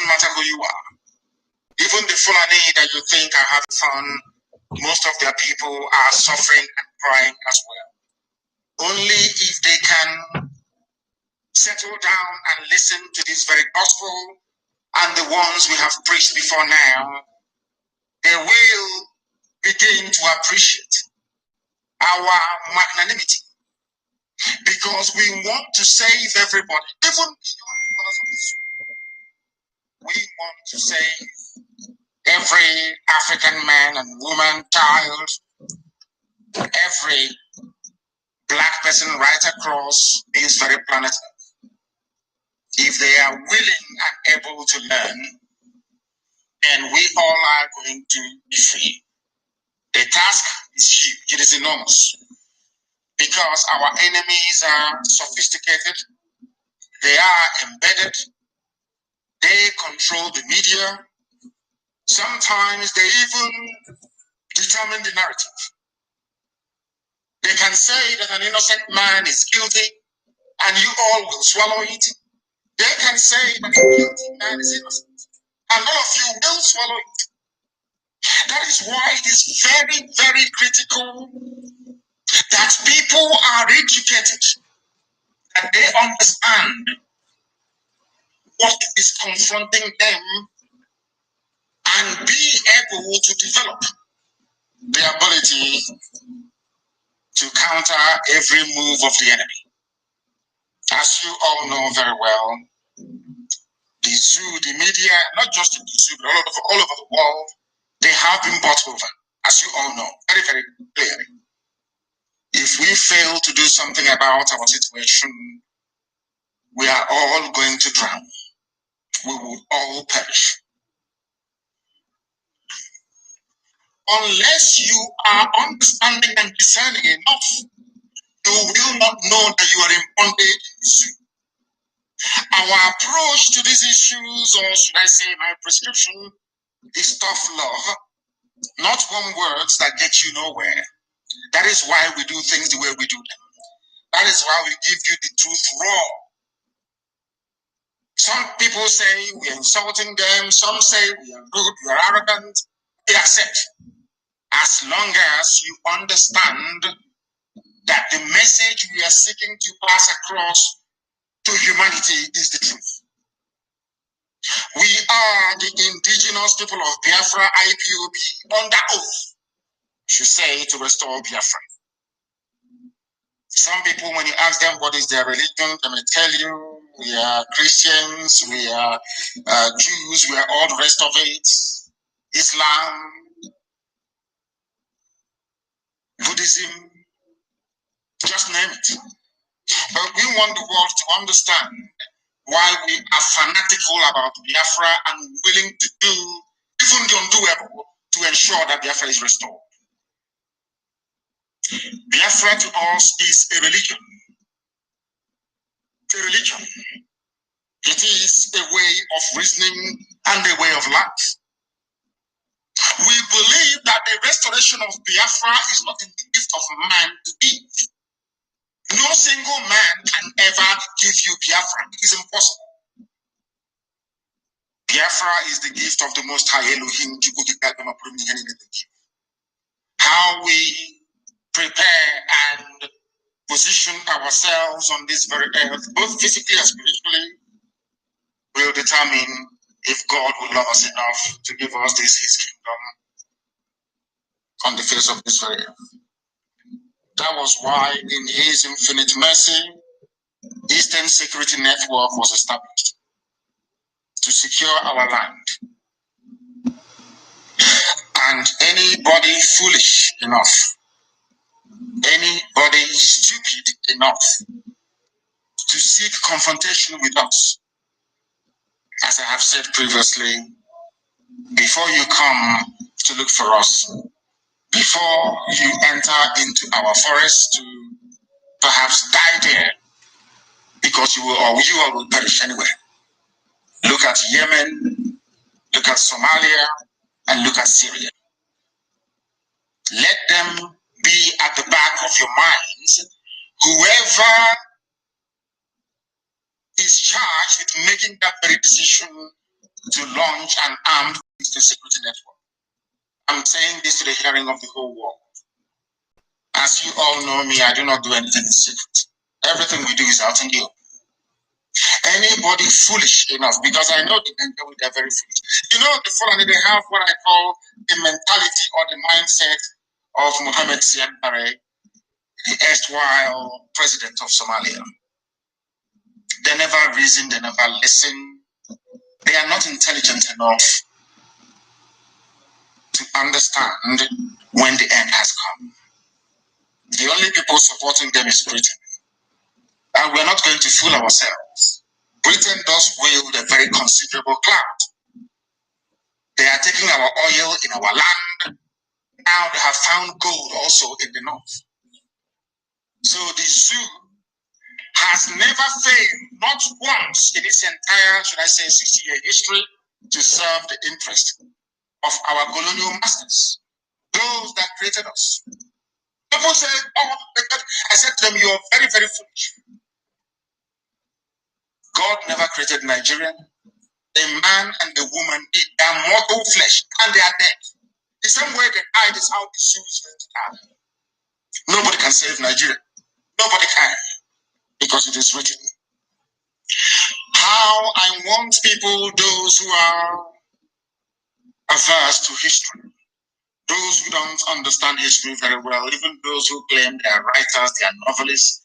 doesn't matter who you are. Even the Fulani that you think are having fun, most of their people are suffering and crying as well. Only if they can settle down and listen to this very gospel and the ones we have preached before now, they will begin to appreciate our magnanimity, because we want to save everybody, even we want to save every African man and woman, child, every black person right across this very planet. If they are willing and able to learn, then we all are going to be free. The task is huge, it is enormous, because our enemies are sophisticated, they are embedded, they control the media, sometimes they even determine the narrative. They can say that an innocent man is guilty and you all will swallow it. They can say that a guilty man is innocent and all of you will swallow it. That is why it is very, very critical that people are educated, that they understand what is confronting them and be able to develop the ability to counter every move of the enemy. As you all know very well, the zoo, the media, not just in the zoo, but all over the world, they have been bought over, as you all know, very, very clearly. If we fail to do something about our situation, we are all going to drown. We will all perish. Unless you are understanding and discerning enough, you will not know that you are in bondage in the zoo. Our approach to these issues, or should I say my prescription, is tough love, not one words that get you nowhere. That is why we do things the way we do them. That is why we give you the truth raw. Some people say we are insulting them, some say we are rude, we are arrogant. We accept. As long as you understand that the message we are seeking to pass across to humanity is the truth. We are the indigenous people of Biafra IPOB under oath, should say, to restore Biafra. Some people, when you ask them what is their religion, they may tell you, we are Christians, we are Jews, we are all the rest of it, Islam, Buddhism, just name it. But we want the world to understand why we are fanatical about Biafra and willing to do even the undoable to ensure that Biafra is restored. Biafra to us is a religion. A religion. It is a way of reasoning and a way of life. We believe that the restoration of Biafra is not in the gift of man to give. No single man can ever give you Biafra. It is impossible. Biafra is the gift of the Most High Elohim. How we prepare and position ourselves on this very earth, both physically and spiritually, will determine if God will love us enough to give us this His kingdom on the face of this very earth. That was why, in His infinite mercy, Eastern Security Network was established to secure our land. And anybody foolish enough, anybody stupid enough to seek confrontation with us, as I have said previously, before you come to look for us, before you enter into our forest to perhaps die there, because you all will perish anyway. Look at Yemen, look at Somalia, and look at Syria. Let them be at the back of your minds. Whoever is charged with making that very decision to launch an armed security network. I'm saying this to the hearing of the whole world. As you all know me, I do not do anything in secret. Everything we do is out in the open. Anybody foolish enough, because I know they're very foolish. You know, the Fulani, they have what I call the mentality or the mindset of Mohammed Siad Barre, the erstwhile president of Somalia. They never reason, they never listen. They are not intelligent enough to understand when the end has come. The only people supporting them is Britain. And we're not going to fool ourselves. Britain does wield a very considerable clout. They are taking our oil in our land. Now they have found gold also in the north. So the zoo has never failed, not once in its entire, should I say, 60-year history, to serve the interest of our colonial masters, those that created us. People say, oh, I said to them, you are very, very foolish. God never created Nigeria. A man and a woman, they are mortal flesh, and they are dead. The same way they died is how the zoo is going to die. Nobody can save Nigeria. Nobody can, because it is written. How I want people, those who are averse to history, those who don't understand history very well, even those who claim they are writers, they are novelists,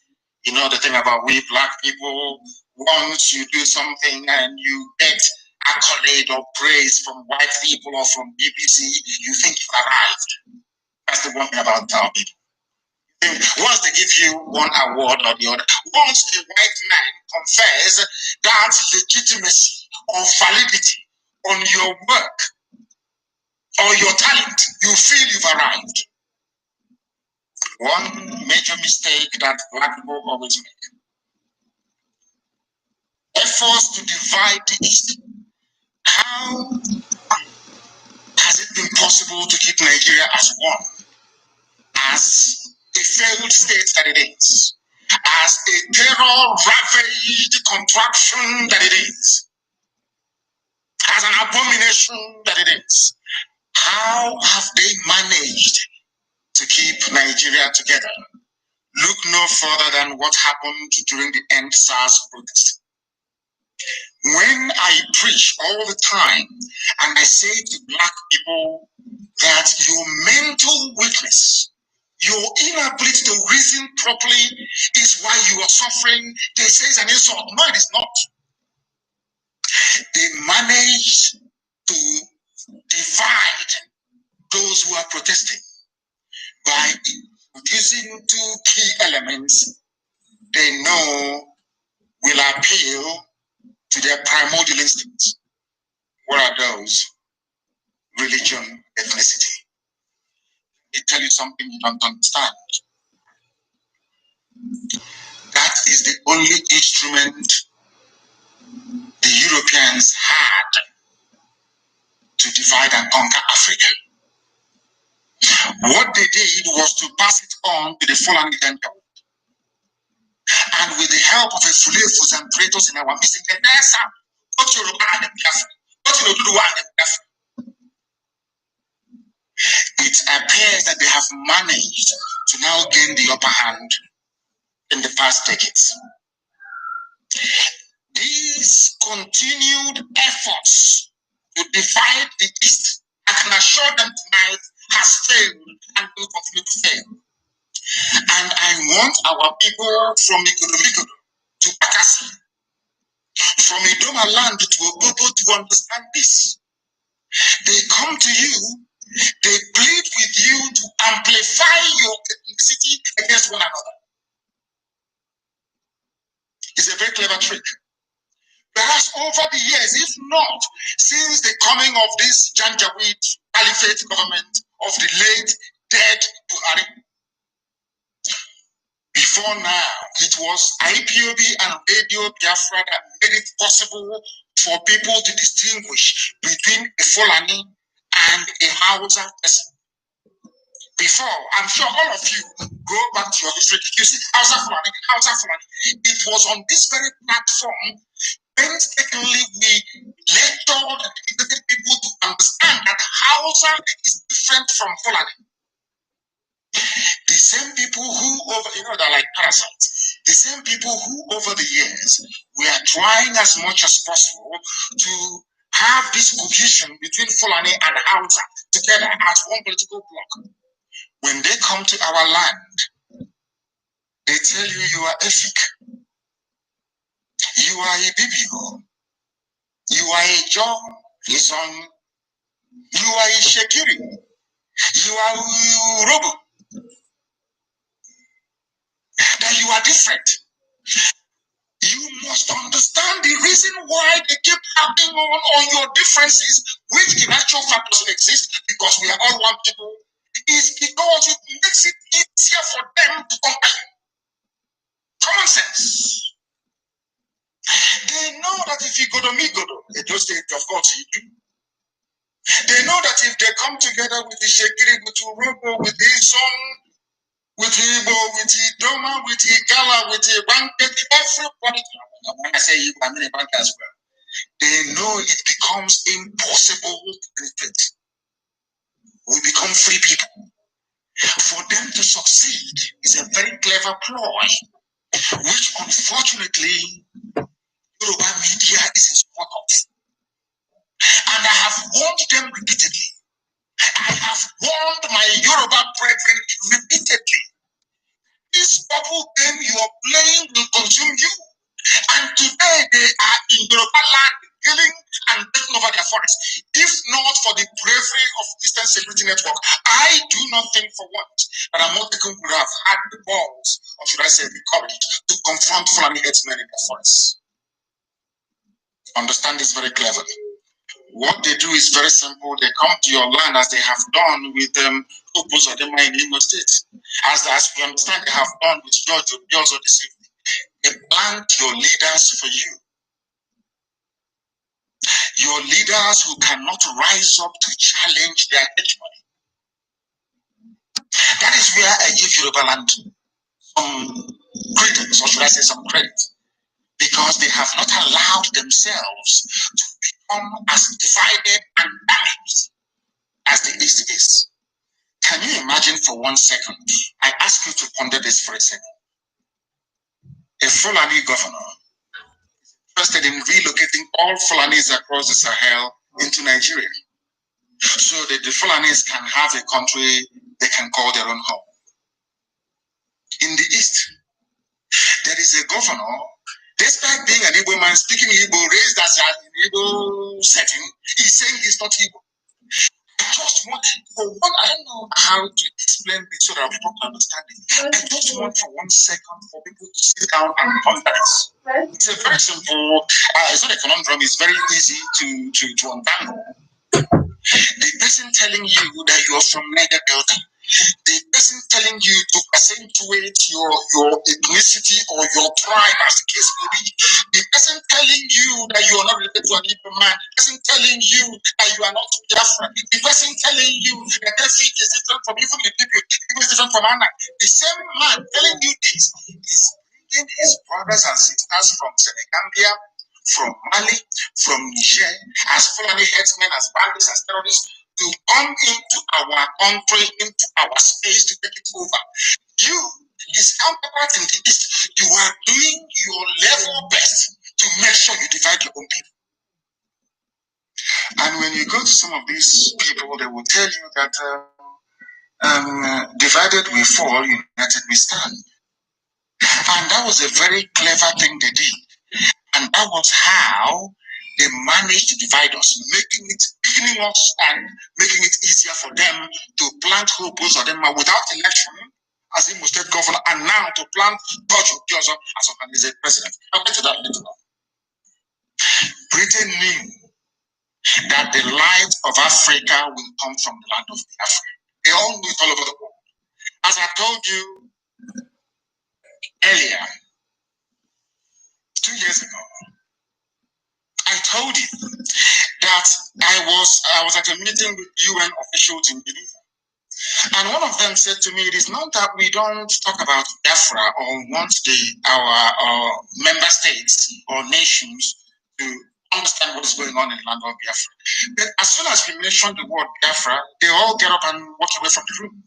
you know the thing about we black people, once you do something and you get accolade or praise from white people or from BBC, you think you've arrived. That's the one thing about our people. Once they give you one award or the other, once a white man confers that legitimacy or validity on your work or your talent, you feel you've arrived. One major mistake that black people always make: efforts to divide the East. How has it been possible to keep Nigeria as one, as a failed state that it is, as a terror-ravaged contraction that it is, as an abomination that it is? How have they managed to keep Nigeria together? Look no further than what happened during the End SARS protest. When I preach all the time and I say to black people that your mental weakness, your inability to reason properly is why you are suffering, they say it's an insult. No, it is not. They manage to divide those who are protesting by using two key elements they know will appeal to their primordial instincts. What are those? Religion, ethnicity. They tell you something you don't understand. That is the only instrument the Europeans had to divide and conquer Africa. What they did was to pass it on to the Fulani Dental. And with the help of a Fulefus and Kratos in our missing the next time, what you and them careful, what you do and them careful. It appears that they have managed to now gain the upper hand in the past decades. These continued efforts to divide the East, I can assure them tonight, has failed and will continue to fail. And I want our people from Ikodomikodo to Bakassi, from Idoma land to Obobo to understand this. They come to you, they plead with you to amplify your ethnicity against one another. It's a very clever trick. Whereas over the years, if not since the coming of this Janjaweed Caliphate government of the late dead Buhari, before now, it was IPOB and Radio Biafra that made it possible for people to distinguish between a Fulani and a Hausa person. Before, I'm sure all of you go back to your history, you see Hausa Fulani, Hausa Fulani. It was on this very platform, painstakingly we lectured and Hausa is different from Fulani. The same people who they're like parasites. The same people who over the years we are trying as much as possible to have this cohesion between Fulani and Hausa together as one political bloc. When they come to our land, they tell you you are Efik, you are a Bibio, you are a John, a son, you are a Shekiri, you are Urobo, that you are different. You must understand the reason why they keep acting on your differences, which in actual fact doesn't exist because we are all one people, is because it makes it easier for them to conquer you. Common sense. They know that if you go to Migodo, in those states, of course you do. They know that if they come together with the Shekiri, with Urobo, with the Son, with Igbo, with Idoma, with Igala, with Banket, everybody, when I say Igbo, I mean Bank as well, they know it becomes impossible to penetrate. We become free people. For them to succeed is a very clever ploy, which unfortunately Yoruba media is in support of. And I have warned them repeatedly. I have warned my Yoruba brethren repeatedly. This bubble game you are playing will consume you. And today they are in Yoruba land killing and taking over their forests. If not for the bravery of Eastern Security Network, I do not think for once that Amotekun would have had the balls, or should I say the courage, to confront Fulani headsmen in their forests. Understand this very cleverly. What they do is very simple. They come to your land as they have done with Opus or them in Imo State. As we understand, they have done with George Obiozor this evening. They plant your leaders for you. Your leaders who cannot rise up to challenge their hegemony. That is where I give Yoruba land some credence, or should I say some credit, because they have not allowed themselves to become as divided and damaged as the East is. Can you imagine for 1 second? I ask you to ponder this for a second. A Fulani governor interested in relocating all Fulanis across the Sahel into Nigeria, so that the Fulanis can have a country they can call their own home. In the East, there is a governor, despite being an Igbo man, speaking Igbo, raised as an Igbo setting, he's saying he's not Igbo. I just want, for one, I don't know how to explain it so that people can understand it. I just want for 1 second for people to sit down and ponder this. It's a very simple, it's not a conundrum, it's very easy to untangle. The person telling you that you are from Niger Delta, the person telling you to accentuate your ethnicity or your tribe, as the case may be, the person telling you that you are not related to an Igbo man, the person telling you that you are not Biafran, the person telling you that their feet is different from even the people, is different from Anna. The same man telling you this is bringing his brothers and sisters from Senegambia, from Mali, from Niger, as Fulani headsmen, as bandits, as terrorists, to come into our country, into our space to take it over. You, his counterpart in the East, you are doing your level best to make sure you divide your own people. And when you go to some of these people, they will tell you that divided we fall, united we stand. And that was a very clever thing they did. And that was how they managed to divide us, weakening us and making it easier for them to plant Hobos or them without election as Imo State governor, and now to plant George Obiozor as a president. I'll get to that later on. Britain knew that the light of Africa will come from the land of Africa. They all knew it all over the world. As I told you earlier, 2 years ago, I told you that I was at a meeting with UN officials in Geneva. And one of them said to me, it is not that we don't talk about Biafra or want our member states or nations to understand what is going on in the land of Biafra. But as soon as we mention the word Biafra, they all get up and walk away from the room.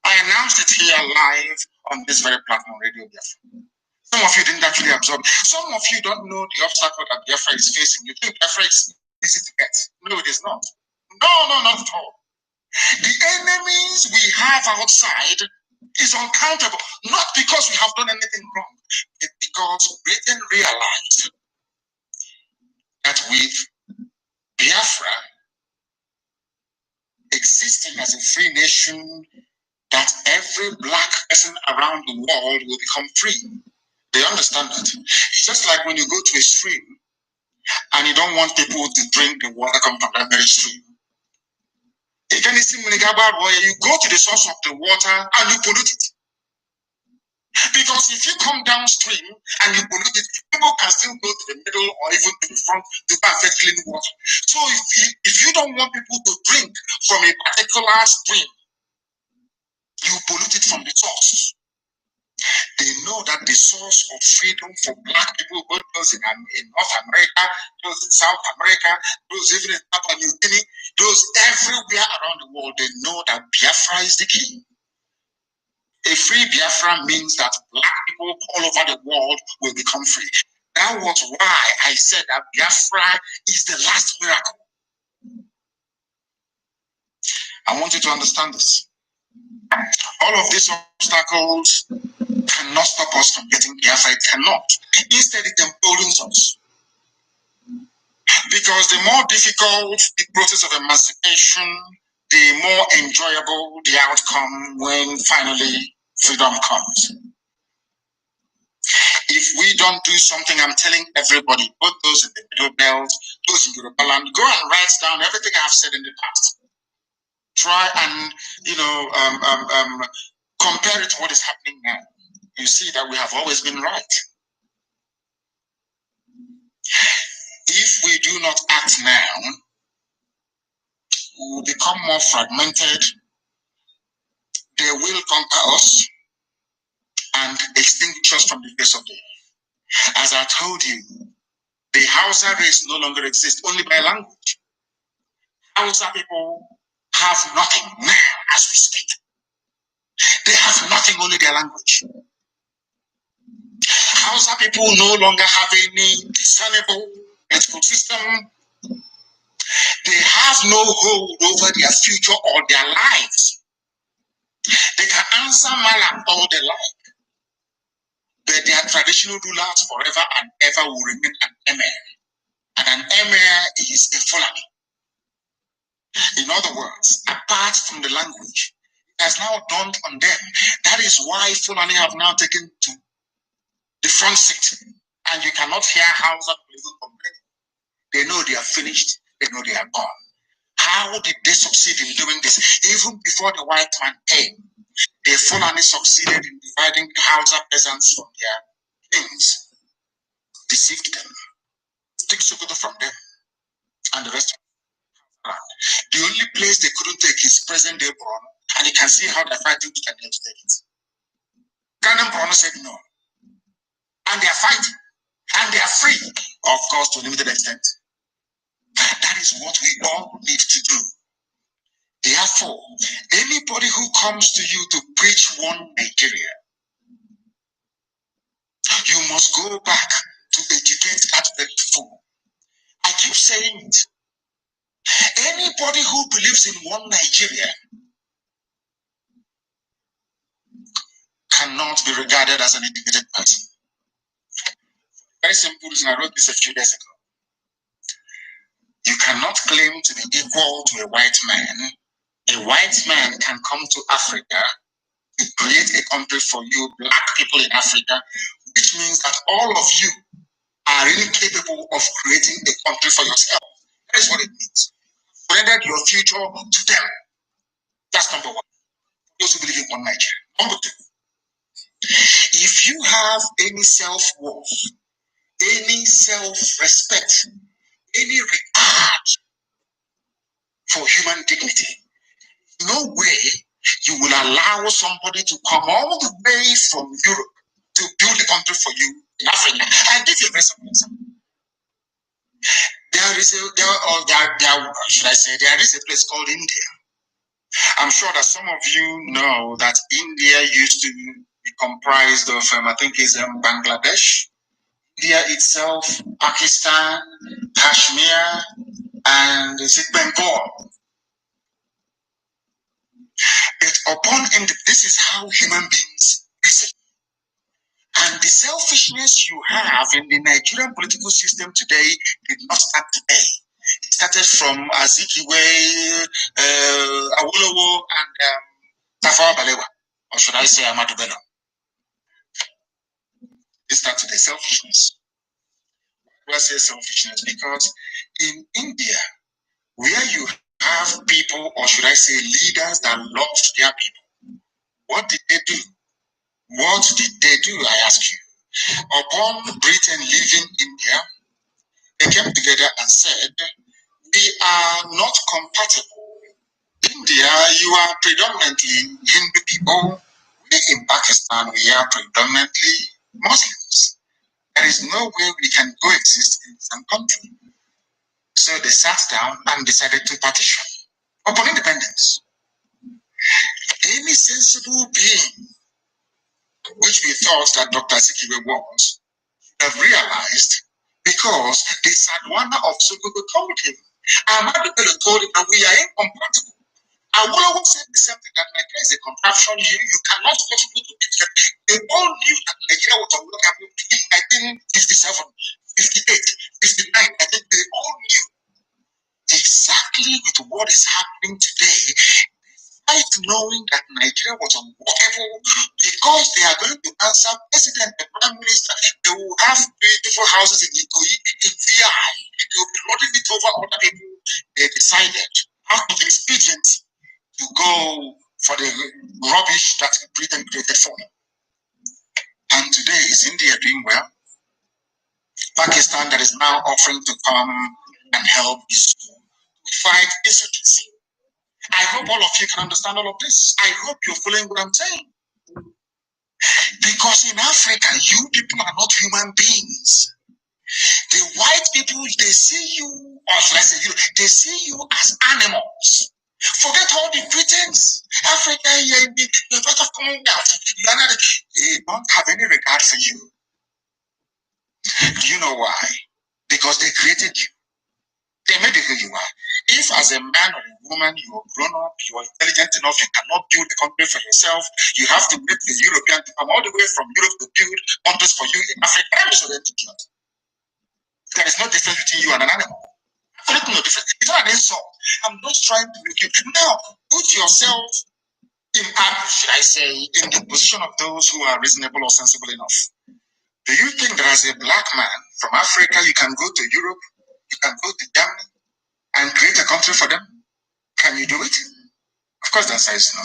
I announced it here live on this very platform, Radio Biafra. Some of you didn't actually absorb. Some of you don't know the obstacle that Biafra is facing. You think Biafra is easy to get. No, it is not. No, not at all. The enemies we have outside is uncountable, not because we have done anything wrong, but because Britain realized that with Biafra existing as a free nation, that every black person around the world will become free. They understand that. It's just like when you go to a stream and you don't want people to drink the water coming from that very stream. You go to the source of the water and you pollute it. Because if you come downstream and you pollute it, people can still go to the middle or even to the front to go and fetch clean water. So if you don't want people to drink from a particular stream, you pollute it from the source. They know that the source of freedom for black people, both those in North America, those in South America, those even in Papua New Guinea, those everywhere around the world, they know that Biafra is the key. A free Biafra means that black people all over the world will become free. That was why I said that Biafra is the last miracle. I want you to understand this. All of these obstacles cannot stop us from getting Biafra. It cannot. Instead, it emboldens us. Because the more difficult the process of emancipation, the more enjoyable the outcome when finally freedom comes. If we don't do something, I'm telling everybody, both those in the Middle Belt, those in Yoruba land, go and write down everything I've said in the past. Try and, compare it to what is happening now. You see that we have always been right. If we do not act now, we will become more fragmented. They will conquer us and extinguish us from the face of the earth. As I told you, the Hausa race no longer exists, only by language. Hausa people have nothing now as we speak. They have nothing, only their language. Hausa people no longer have any discernible political system. They have no hold over their future or their lives. They can answer Malam all they like, but their traditional rulers forever and ever will remain an emir. And an emir is a Fulani. In other words, apart from the language, it has now dawned on them. That is why Fulani have now taken to the front seat. And you cannot hear Hausa people complaining. They know they are finished. They know they are gone. How did they succeed in doing this? Even before the white man came, the Fulani succeeded in dividing the Hausa peasants from their kings, deceived them, took Sokoto from them, and the rest of the land. The only place they couldn't take is present day Borno, and you can see how they're fighting to get to take it. Kanu Borno said no, and they are fighting, and they are free, of course, to a limited extent. That is what we all need to do. Therefore, anybody who comes to you to preach one Nigeria, you must go back to educate that very fool. I keep saying it. Anybody who believes in one Nigeria cannot be regarded as an educated person. Very simple reason, I wrote this a few days ago. You cannot claim to be equal to a white man. A white man can come to Africa to create a country for you, black people in Africa, which means that all of you are really capable of creating a country for yourself. That is what it means. Surrendered your future to them. That's number one. Those who believe in one Nigeria. Number two, if you have any self-worth, any self-respect, any regard for human dignity, no way you will allow somebody to come all the way from Europe to build a country for you in Africa. I'll give you a very simple example. There is a place called India. I'm sure that some of you know that India used to be comprised of, I think it's Bangladesh, India itself, Pakistan, Kashmir, and is it Bengal? But this is how human beings reason. And the selfishness you have in the Nigerian political system today did not start today. It started from Azikiwe, Awolowo, and Tafawa Balewa, or should I say Ahmadu Bello. It started the selfishness. Why I say selfishness? Because in India, where you have people, or should I say leaders that loved their people, what did they do? What did they do, I ask you? Upon Britain leaving India, they came together and said, we are not compatible. India, you are predominantly Hindu people. We in Pakistan, we are predominantly Muslims. There is no way we can coexist in some country. So they sat down and decided to partition upon independence. Any sensible being, which we thought that Dr. Sikiwe was, have realized, because the Sadwana of Sokoto told him, Ahmadu Bello told him that we are incompatible. Awolowo said the same thing, that Nigeria is a contraption. You cannot force people to be together. They all knew that Nigeria was unworkable in 1957, 58, 59. I think they all knew exactly with what is happening today. Despite knowing that Nigeria was unworkable, because they are going to answer president and prime minister, they will have beautiful houses in Ikoyi, in VI. They will be lording it over other people. They decided out of expediency to go for the rubbish that Britain created for them. And today is India doing well. Pakistan that is now offering to come and help is to fight insurgency. I hope all of you can understand all of this. I hope you're following what I'm saying. Because in Africa, you people are not human beings. The white people, they see you, or should I say you, they see you as animals. Forget all the pretense. Africa, you're part of Commonwealth. They don't have any regard for you. Do you know why? Because they created you. They made it who you are. If as a man or a woman you are grown up, you are intelligent enough, you cannot build the country for yourself, you have to make the European to come all the way from Europe to build countries for you in Africa. There is no difference between you and an animal. Absolutely no difference. It's not an insult. I'm just trying to make you. Now, put yourself in, should I say, in the position of those who are reasonable or sensible enough. Do you think that as a black man from Africa, you can go to Europe, you can go to Germany, and create a country for them? Can you do it? Of course, the answer is no.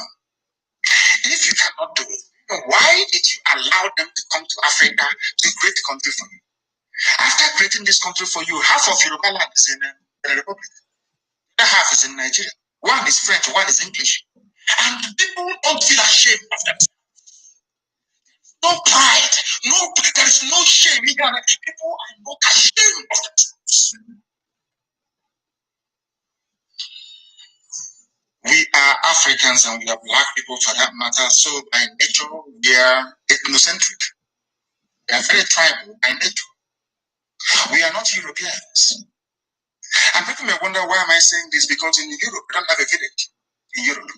If you cannot do it, why did you allow them to come to Africa to create a country for you? After creating this country for you, half of Yoruba land is in the Republic. The other half is in Nigeria. One is French, one is English. And people don't feel ashamed of themselves. No pride, there is no shame. People are not ashamed of themselves. We are Africans and we are black people for that matter. So by nature, we are ethnocentric. We are very tribal by nature. We are not Europeans. And people may wonder, why am I saying this? Because in Europe, we don't have a village. In Europe,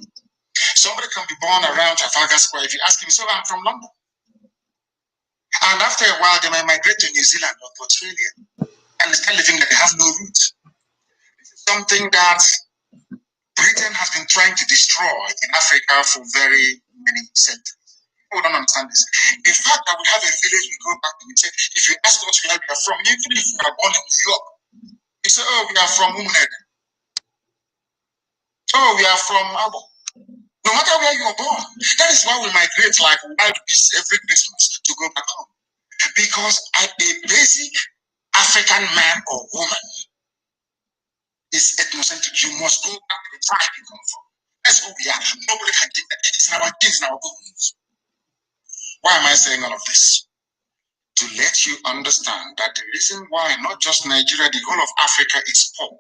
somebody can be born around Trafalgar Square. If you ask him, so I'm from London. And after a while, they might migrate to New Zealand or to Australia and start living that they have no roots. This is something that Britain has been trying to destroy in Africa for very many centuries. People don't understand this. The fact that we have a village, we go back to, we say, if you ask us where we are from, even if we are born in New York, you say, oh, we are from Umuhed. Oh, we are from Abo. No matter where you are born, that is why we migrate like wild beasts every Christmas to go back home. Because a basic African man or woman is ethnocentric. You must go back to the tribe you come from. That's who we are. Nobody can do that. It's in our genes, in our bones. Why am I saying all of this? to let you understand that the reason why not just Nigeria, the whole of Africa is poor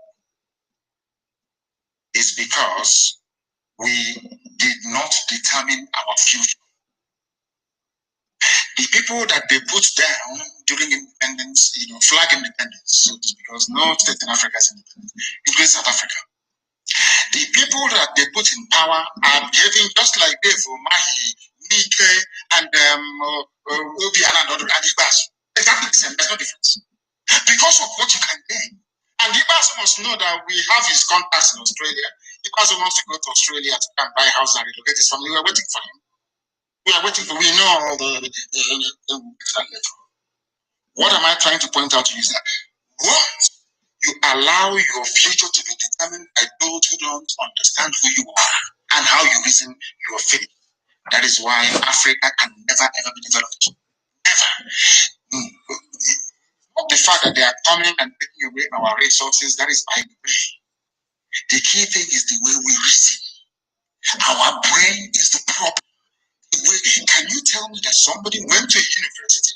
is because we did not determine our future. The people that they put down during independence, flag independence, so because no state in Africa is independent, including South Africa. The people that they put in power are behaving just like Dave Mahi, Nike, and Obi and Adibas. Exactly the same, there's no difference. Because of what you can gain. And Ibas must know that we have his contacts in Australia. Ibas wants to go to Australia to come buy a house and relocate his family. We are waiting for him. We know all what am I trying to point out to you is that once you allow your future to be determined by those who don't understand who you are and how you reason your faith, that is why Africa can never ever be developed. Never. Not the fact that they are coming and taking away our resources, that is by the way. The key thing is the way we reason. Our brain is the problem. Can you tell me that somebody went to a university,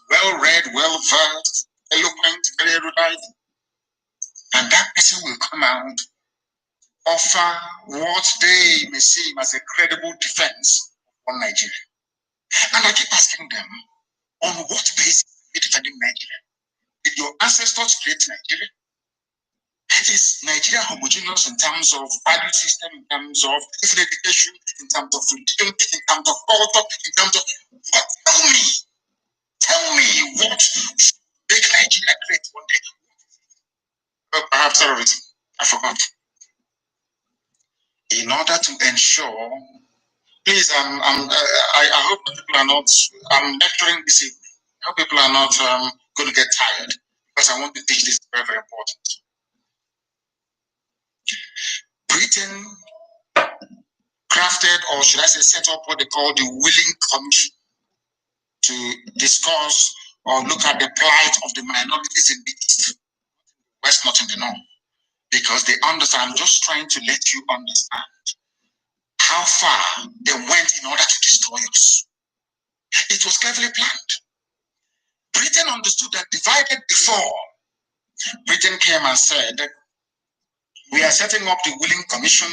well read, well versed, eloquent, very erudite, and that person will come out, offer what they may see as a credible defense on Nigeria? And I keep asking them, on what basis are you defending Nigeria? Did your ancestors create Nigeria? Is Nigeria homogeneous in terms of value system, in terms of education, in terms of religion, in terms of culture, in terms of what? Tell me what should make Nigeria great one day. Perhaps terrorism. I forgot. In order to ensure, please, I hope people are not. I'm lecturing this evening. I hope people are not going to get tired because I want to teach this very, very important. Britain crafted, or should I say, set up what they call the Willing Commission to discuss or look at the plight of the minorities in the East, West, not in the North, because they understand. I'm just trying to let you understand how far they went in order to destroy us. It was cleverly planned. Britain understood that divided before. Britain came and said, we are setting up the Willing Commission.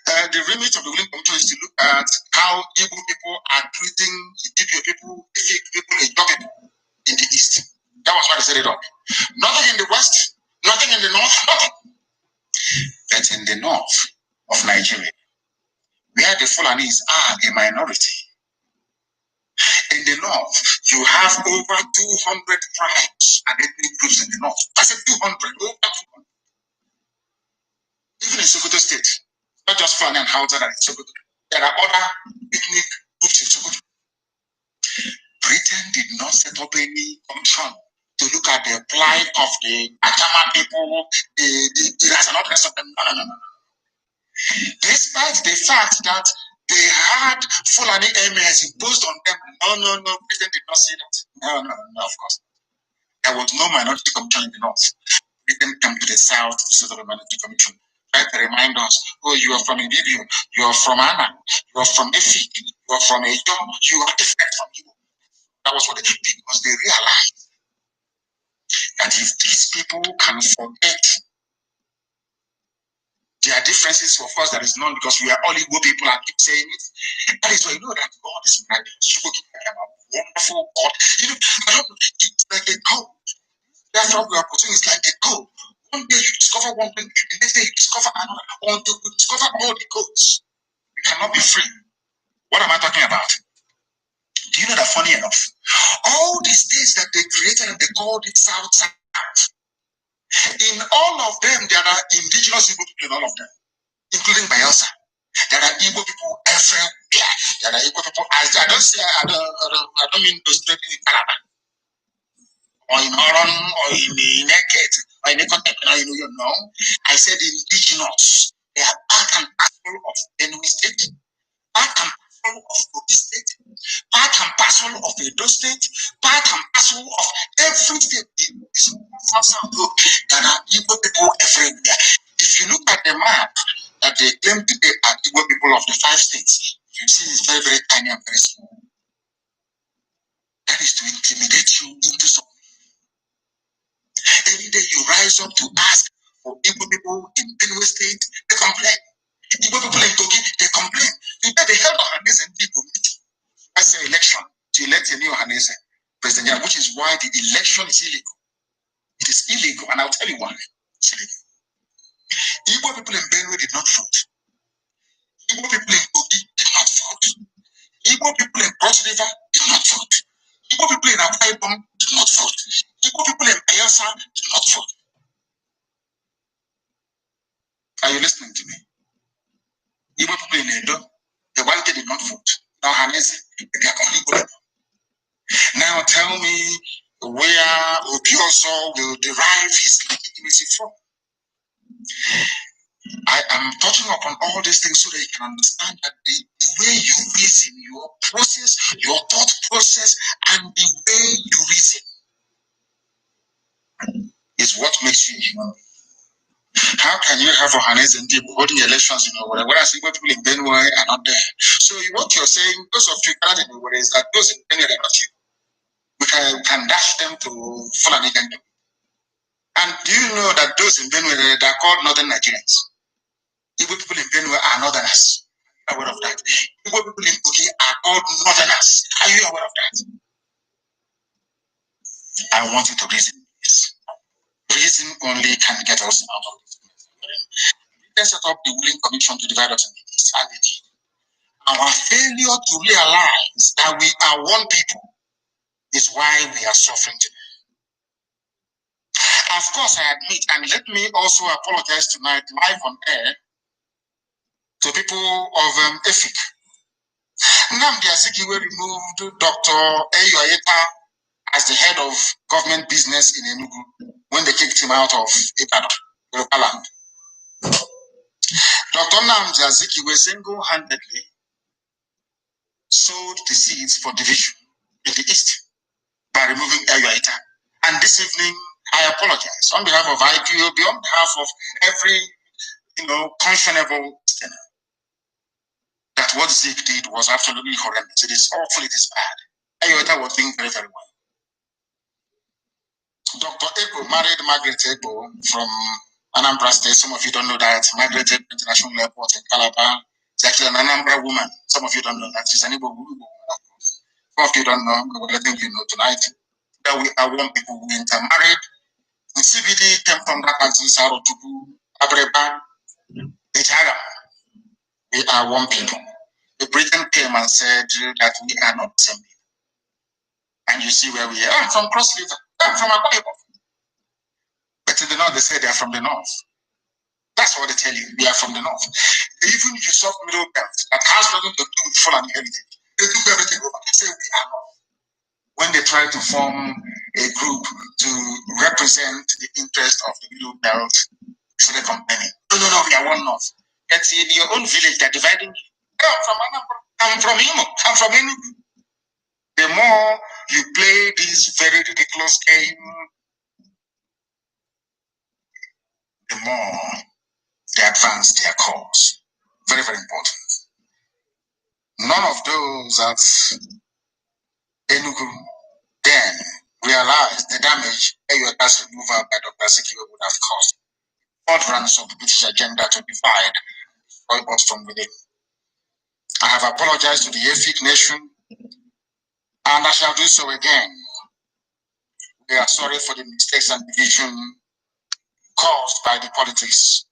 The remit of the Willing Commission is to look at how Igbo people are treating Igbo people, Efik people, Ijaw people in the East. That was why they set it up. Nothing in the West, nothing in the North, nothing. But in the North of Nigeria, where the Fulanis are a minority, in the North, you have over 200 tribes and ethnic groups in the North. I said 200, over 200. Even in Sokoto State, not just Fulani and Hausa that in Sokoto, there are other ethnic groups in Sokoto. Britain did not set up any commission to look at the plight of the Ajama people, the Iras and all the rest of them. No. Despite the fact that they had Fulani emirs imposed on them, no, Britain did not say that. No, of course. There was no minority commission in the North. Britain came to the South to set up a minority commission. Try to remind us, you are from Ibibio, you are from Anna, you are from Efik, you are from Ejo, you are different from you. That was what they did, because they realized that if these people can forget their differences, of course, there is none, because we are all Igbo people. I keep saying it. That is why you know that God is right. A wonderful God. It's like a gold. That's what we are putting. It's like a gold. One day you discover one thing, the next day you discover another. Until we discover all the codes, we cannot be free. What am I talking about? Do you know that funny enough, all the states that they created and they called it South, in all of them, there are indigenous Igbo people in all of them, including Bayelsa. There are Igbo people everywhere. There are Igbo people. I don't mean to straight in Calabar, or in Oron, or in Naked, or in Ekotek, I said indigenous. They are part and parcel of Benue State, part and parcel of Kogi State, part and parcel of Edo State, part and parcel of every state in South. There are Igbo people everywhere. If you look at the map that they claim today are Igbo people of the 5 states, you see it's very, very tiny and very small. That is to intimidate you into something. Any day you rise up to ask for Igbo people in Benue State, they complain. Igbo people in Kogi, they complain. Today they held Ohanese and Igbo meeting. That's the election to elect a new Ohanese president, which is why the election is illegal. It is illegal, and I'll tell you why. It's illegal. Igbo people in Benue did not vote. Igbo people in Kogi did not vote. Igbo people in Cross River did not vote. Igbo people in Akwa Ibom did not vote. Igbo people in Bayelsa did not vote. Are you listening to me? Igbo people in Edo, the one did not vote. Now Hanese, they are only good. Now tell me where Obioso will derive his legitimacy from. I am touching upon all these things so that you can understand that the way you reason, your process, your thought process, and the way you reason is what makes you human. How can you have Ohanese and people holding elections, whereas people in Benue are not there? So what you're saying, those of you in Benue, is that those in Benue are not you. We can dash them to Fulani Kingdom. And do you know that those in Benue, they are called Northern Nigerians? Igbo people in Benue are Northerners. Are you aware of that? Igbo people in Kogi are called Northerners. Are you aware of that? I want you to reason this. Reason only can get us out of this. Let's set up the willing commission to divide us in the East, and they did. Our failure to realize that we are one people is why we are suffering today. Of course, I admit, and let me also apologize tonight live on air to people of EFIC. Nnamdi removed Dr. Ayoyeta as the head of government business in Enugu when they kicked him out of Ibadan, Yoruba land. Dr. Nnamdi single-handedly sowed the seeds for division in the East by removing Ayoyeta. And this evening, I apologize on behalf of IPOB, on behalf of every, conscionable listener, that what Zeke did was absolutely horrendous. It is awful, it is bad. Ayoyeta was doing very, very well. Dr. Ego married Margaret Ego from Anambra State. Some of you don't know that. Margaret Ego International Airport in Calabar is actually an Anambra woman. Some of you don't know that. She's an Igbo woman. Some of you don't know. We're letting you know tonight that we are one people who intermarried. The CBD came from that country, Sarotubu, Abreba, Echaga. We are one people. The Britain came and said that we are not the same people. And you see where we are. I'm from Cross River. I'm from Akwa Ibom. But in the north, they say they are from the north. That's what they tell you. We are from the north. They even usurp middle belt that has nothing to do with Fulani heritage. They took everything over. They say we are north. When they try to form a group to represent the interest of the middle belt, so they're complaining. No, we are one north. That's in your own village, they're dividing you. I'm from Anambra. I'm from Imo. I'm from Enugu. The more you play this very ridiculous game, the more they advance their cause. Very, very important. None of those at Enugu then realized the damage Ayoyeta's removal by Dr. Sikiwe would have caused. Furtherance of the British agenda to divide us from within. I have apologized to the EFIC nation, and I shall do so again. We are sorry for the mistakes and division caused by the politics,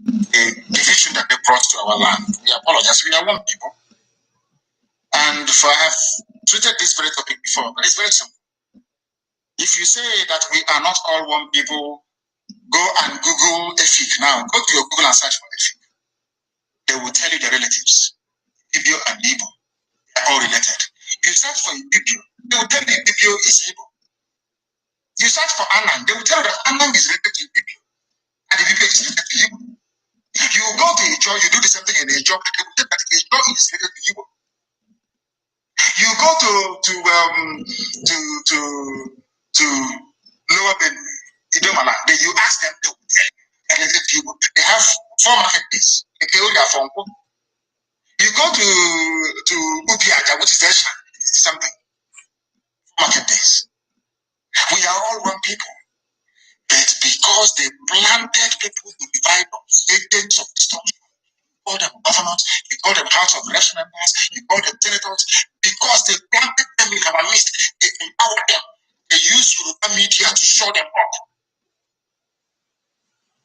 the division that they brought to our land. We apologize. We are one people. And I have treated this very topic before, but it's very simple. If you say that we are not all one people, go and Google EFIC now. Go to your Google and search for EFIC. They will tell you the relatives. Ibio and Igbo. They are all related. You search for Ibio, they will tell you Ibio is Igbo. You search for Anang, they will tell you that Anang is related to Ibio. And Ibio is related to Igbo. You go to Ijo, you do the same thing in Ijo, they will tell you that Ijo is related to Igbo. You go to Lower Benue, Idomala, then you ask them, they will tell you they're related to Igbo. They have 4 marketplaces. You go to Upiaja, which is Esha, it's something. Market this. We are all one people. But because they planted people to divide us, agents of destruction, you call them governors, you call them House of Reps members, you call them senators, because they planted them in our midst, they empowered them. They use Yoruba media to show them up.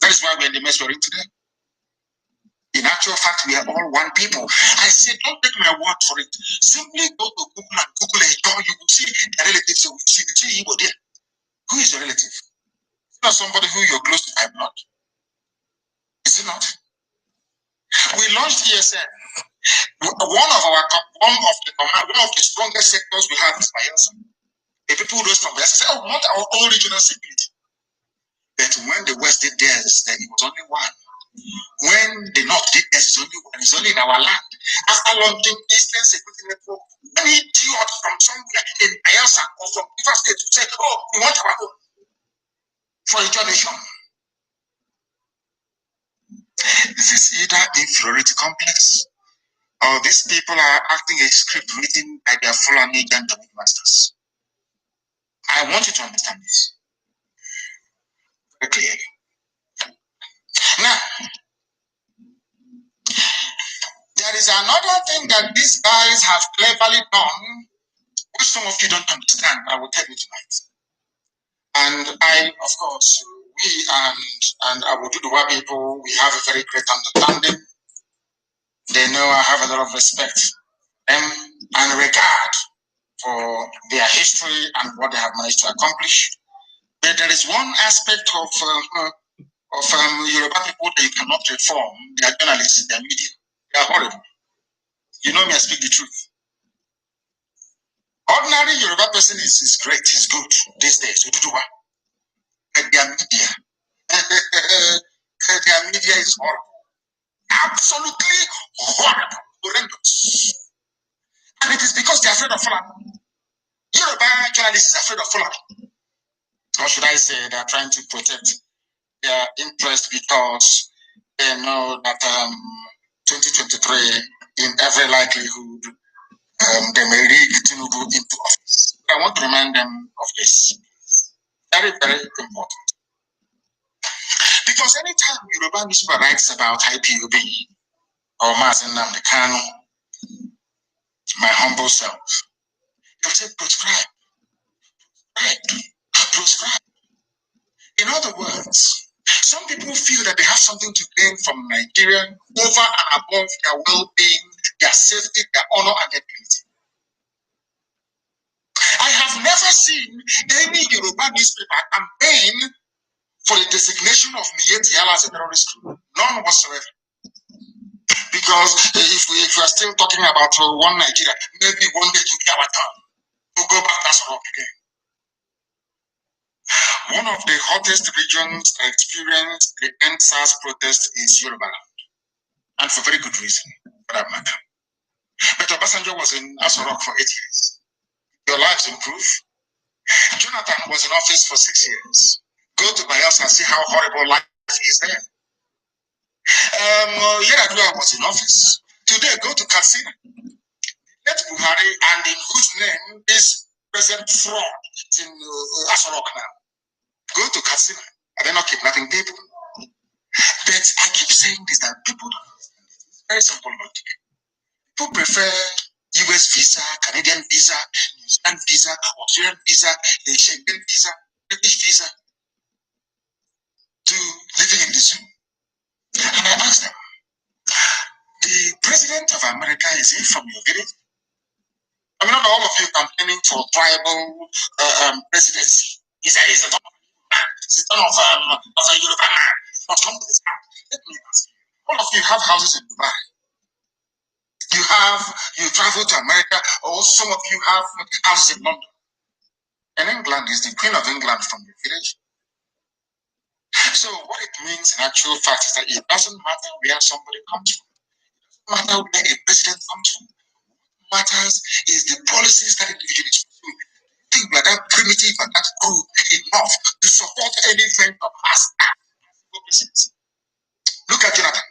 That is why we're in the mess we're in today. In actual fact, we are all one people. I say, don't take my word for it. Simply go to Google and Google a door. You will see the relatives. You will see Igbo there. Who is your relative? Is it not somebody who you're close to? I'm not. Is it not? We launched ESN. One of the strongest sectors we have is Bayelsa. The people who rose from Bayelsa say, oh, not our own regional security. But when the West did theirs, then it was only one. When the North did theirs, it's only one. It's only in our land. After launching Eastern Security Network, when he idiot from somewhere in Bayelsa or from River State to say, oh, we want our own for a nation. This is either inferiority complex or these people are acting a script written by their Fulani agent masters. I want you to understand this very clearly. Now, there is another thing that these guys have cleverly done, which some of you don't understand. I will tell you tonight. And I, of course, we and I will do the work people, we have a very great understanding. They know I have a lot of respect for them and regard for their history and what they have managed to accomplish. But there is one aspect of Yoruba people that you cannot reform. They are journalists, they are media. They are horrible. You know me, I speak the truth. Ordinary Yoruba person is great, is good these days. But their media, their media is horrible. Absolutely horrible, horrendous. And it is because they are afraid of Fulani. Yoruba journalists are afraid of Fulani. Or should I say they are trying to protect their interest because they know that 2023, in every likelihood, they may rig Tinubu into office. I want to remind them of this. Very, very important. Because anytime Yoruba newspaper writes about IPOB or Mazi Nnamdi Kanu, my humble self, they'll say proscribe, proscribe. In other words, some people feel that they have something to gain from Nigeria over and above their well-being, their safety, their honor, and their dignity. I have never seen any Yoruba newspaper campaign for the designation of Miyetti Allah as a terrorist group. None whatsoever. Because if we are still talking about one Nigeria, maybe one day to be our turn to go back that rock again. One of the hottest regions that experienced the NSAS protest is Yoruba land. And for very good reason, for that matter. But Obasanjo was in Aso Rock for 8 years. Your lives improve. Jonathan was in office for 6 years. Go to Bayelsa and see how horrible life is there. Yaradua was in office. Today, go to Katsina. Let Buhari, and in whose name this present fraud is in Aso Rock now. Go to Katsina. Are they not kidnapping people? But I keep saying this, that people don't understand it. It's very simple logic. People prefer US visa, Canadian visa, New Zealand visa, Australian visa, Schengen visa, British visa to living in the zoo. And I asked them, the president of America, is he from your village? I mean, not all of you complaining for tribal presidency. Is a ton of a Yoruba man. It's not from this man. Let me ask you. All of you have houses in Dubai. You travel to America, or some of you have houses in London. And England is the Queen of England from your village. So what it means in actual fact is that it doesn't matter where somebody comes from. It doesn't matter where a president comes from. What matters is the policies that individual is pursuing. I think we are that primitive and that crude enough to support any friend of us. Look at Jonathan.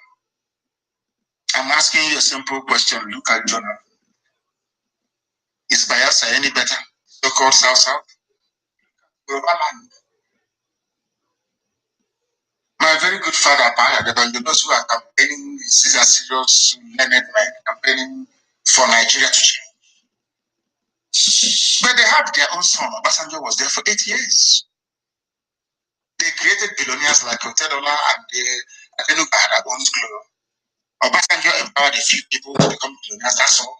I'm asking you a simple question. Look at Jonathan. Is Bayelsa any better? so-called South, Yoruba land. My very good father, those who are campaigning, these are serious, learned men campaigning for Nigeria to change. But they had their own son. Obasanjo was there for 8 years. They created billionaires like Otedola and Adenuga that owns Glo. Obasanjo empowered a few people to become billionaires, that's all.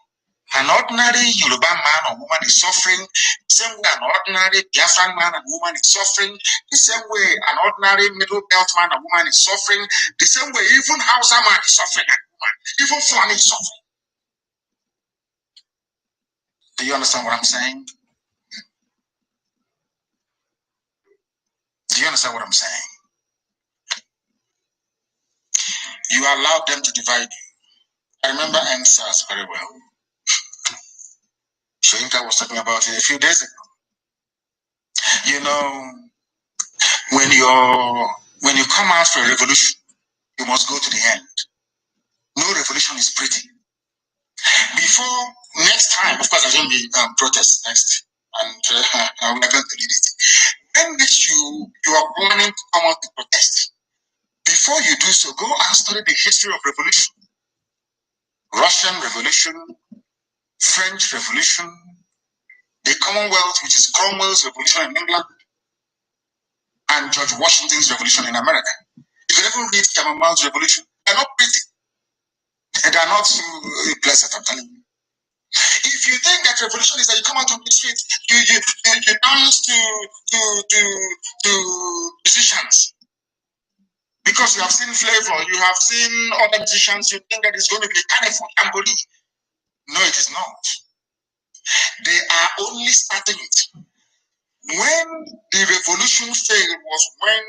An ordinary Yoruba man or woman is suffering the same way an ordinary Biafran man and woman is suffering, the same way an ordinary middle belt man and woman is suffering, the same way even Hausa man is suffering and woman, even Fulani is suffering. Do you understand what I'm saying? Do you understand what I'm saying? You allowed them to divide you. I remember NSAS very well. Shoinka was talking about it a few days ago. You know, when you come out for a revolution, you must go to the end. No revolution is pretty. Before next time, of course, there's going to be protests next, and we're going to lead it. When next you are planning to come out to protest, before you do so, go and study the history of revolution. Russian Revolution, French Revolution, the Commonwealth, which is Cromwell's Revolution in England, and George Washington's Revolution in America. You can even read Chamberlain's Revolution. They're not pretty. They're not so pleasant, I'm telling you. If you think that revolution is that you come out on the street, you dance to musicians, because you have seen Flavor, you have seen other musicians, you think that it's going to be a carnival, jamboree. No, it is not. They are only starting it. When the revolution failed was when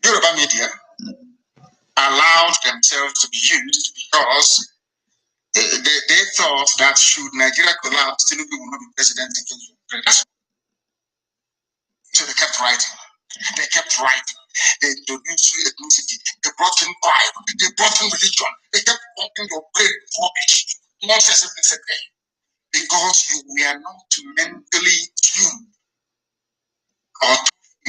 Yoruba media allowed themselves to be used because they thought that should Nigeria collapse, Tinubu will not be president again. So they kept writing. They kept writing. They introduced ethnicity. They brought in Bible. They brought in religion. They kept pumping your brain rubbish. Nonsense again. Because you were not mentally tuned or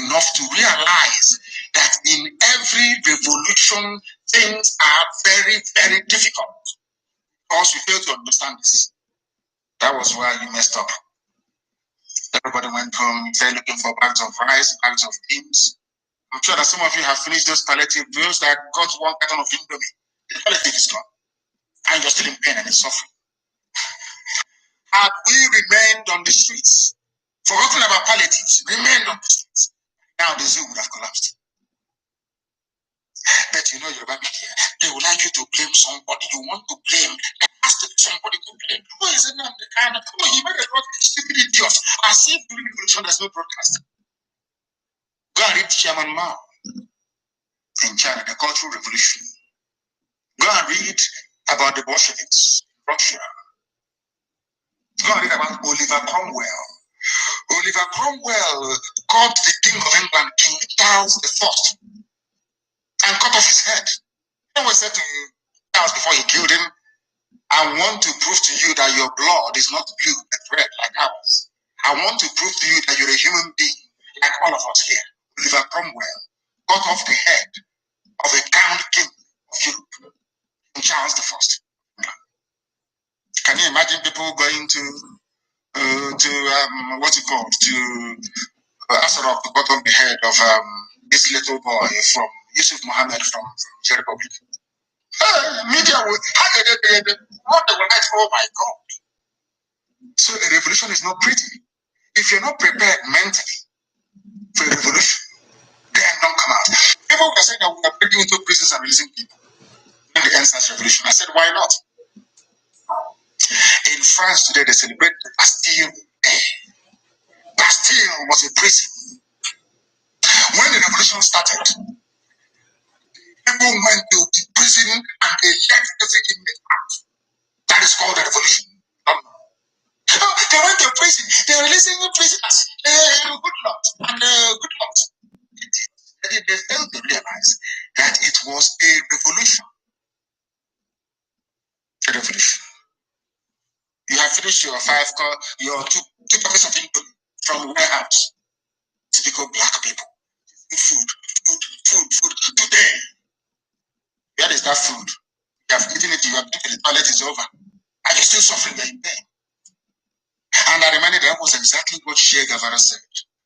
enough to realize that in every revolution, things are very, very difficult. Because you fail to understand this. That was why you messed up. Everybody went home, started looking for bags of rice, bags of beans. I'm sure that some of you have finished those palliative bills that got 1 carton of Indomie. The palliative is gone. And you're still in pain and in suffering. Had we remained on the streets, forgotten about palliatives, remained on the streets, now the zoo would have collapsed. But you know, Yoruba media, they would like you to blame somebody. You want to blame. There has to be somebody to blame. Who is it now? The kind of, he made a stupid idiot. As if during the revolution there's no broadcast. Go and read Chairman Mao in China, the Cultural Revolution. Go and read about the Bolsheviks in Russia. Go and read about Oliver Cromwell. Oliver Cromwell called the King of England King Charles I and cut off his head. He always said to Charles before he killed him, I want to prove to you that your blood is not blue but red like ours. I want to prove to you that you're a human being like all of us here. Oliver Cromwell cut off the head of a crowned king of Europe, King Charles I. Can you imagine people going to what's it called, to Asarok to cut off the head of this little boy from Yusuf Mohammed from the Republic? Media would, what they will like, oh my God. So a revolution is not pretty. If you're not prepared mentally for a revolution, then don't come out. People were saying that we are breaking into prisons and releasing people in the NSAS revolution. I said, why not? In France today, they celebrate the Bastille Day. Bastille was a prison. When the revolution started, people went to the prison and they let every inmate out. That is called a revolution. They went to prison. They were releasing prisoners. Good luck. And good luck. They failed to realize that it was a revolution. A revolution. You have finish your two packets of input from warehouse. Typical black people. Food. Today, where is that food? You have eaten it, you have eaten the toilet is over. Are you still suffering in pain? And I reminded that was exactly what Che Guevara said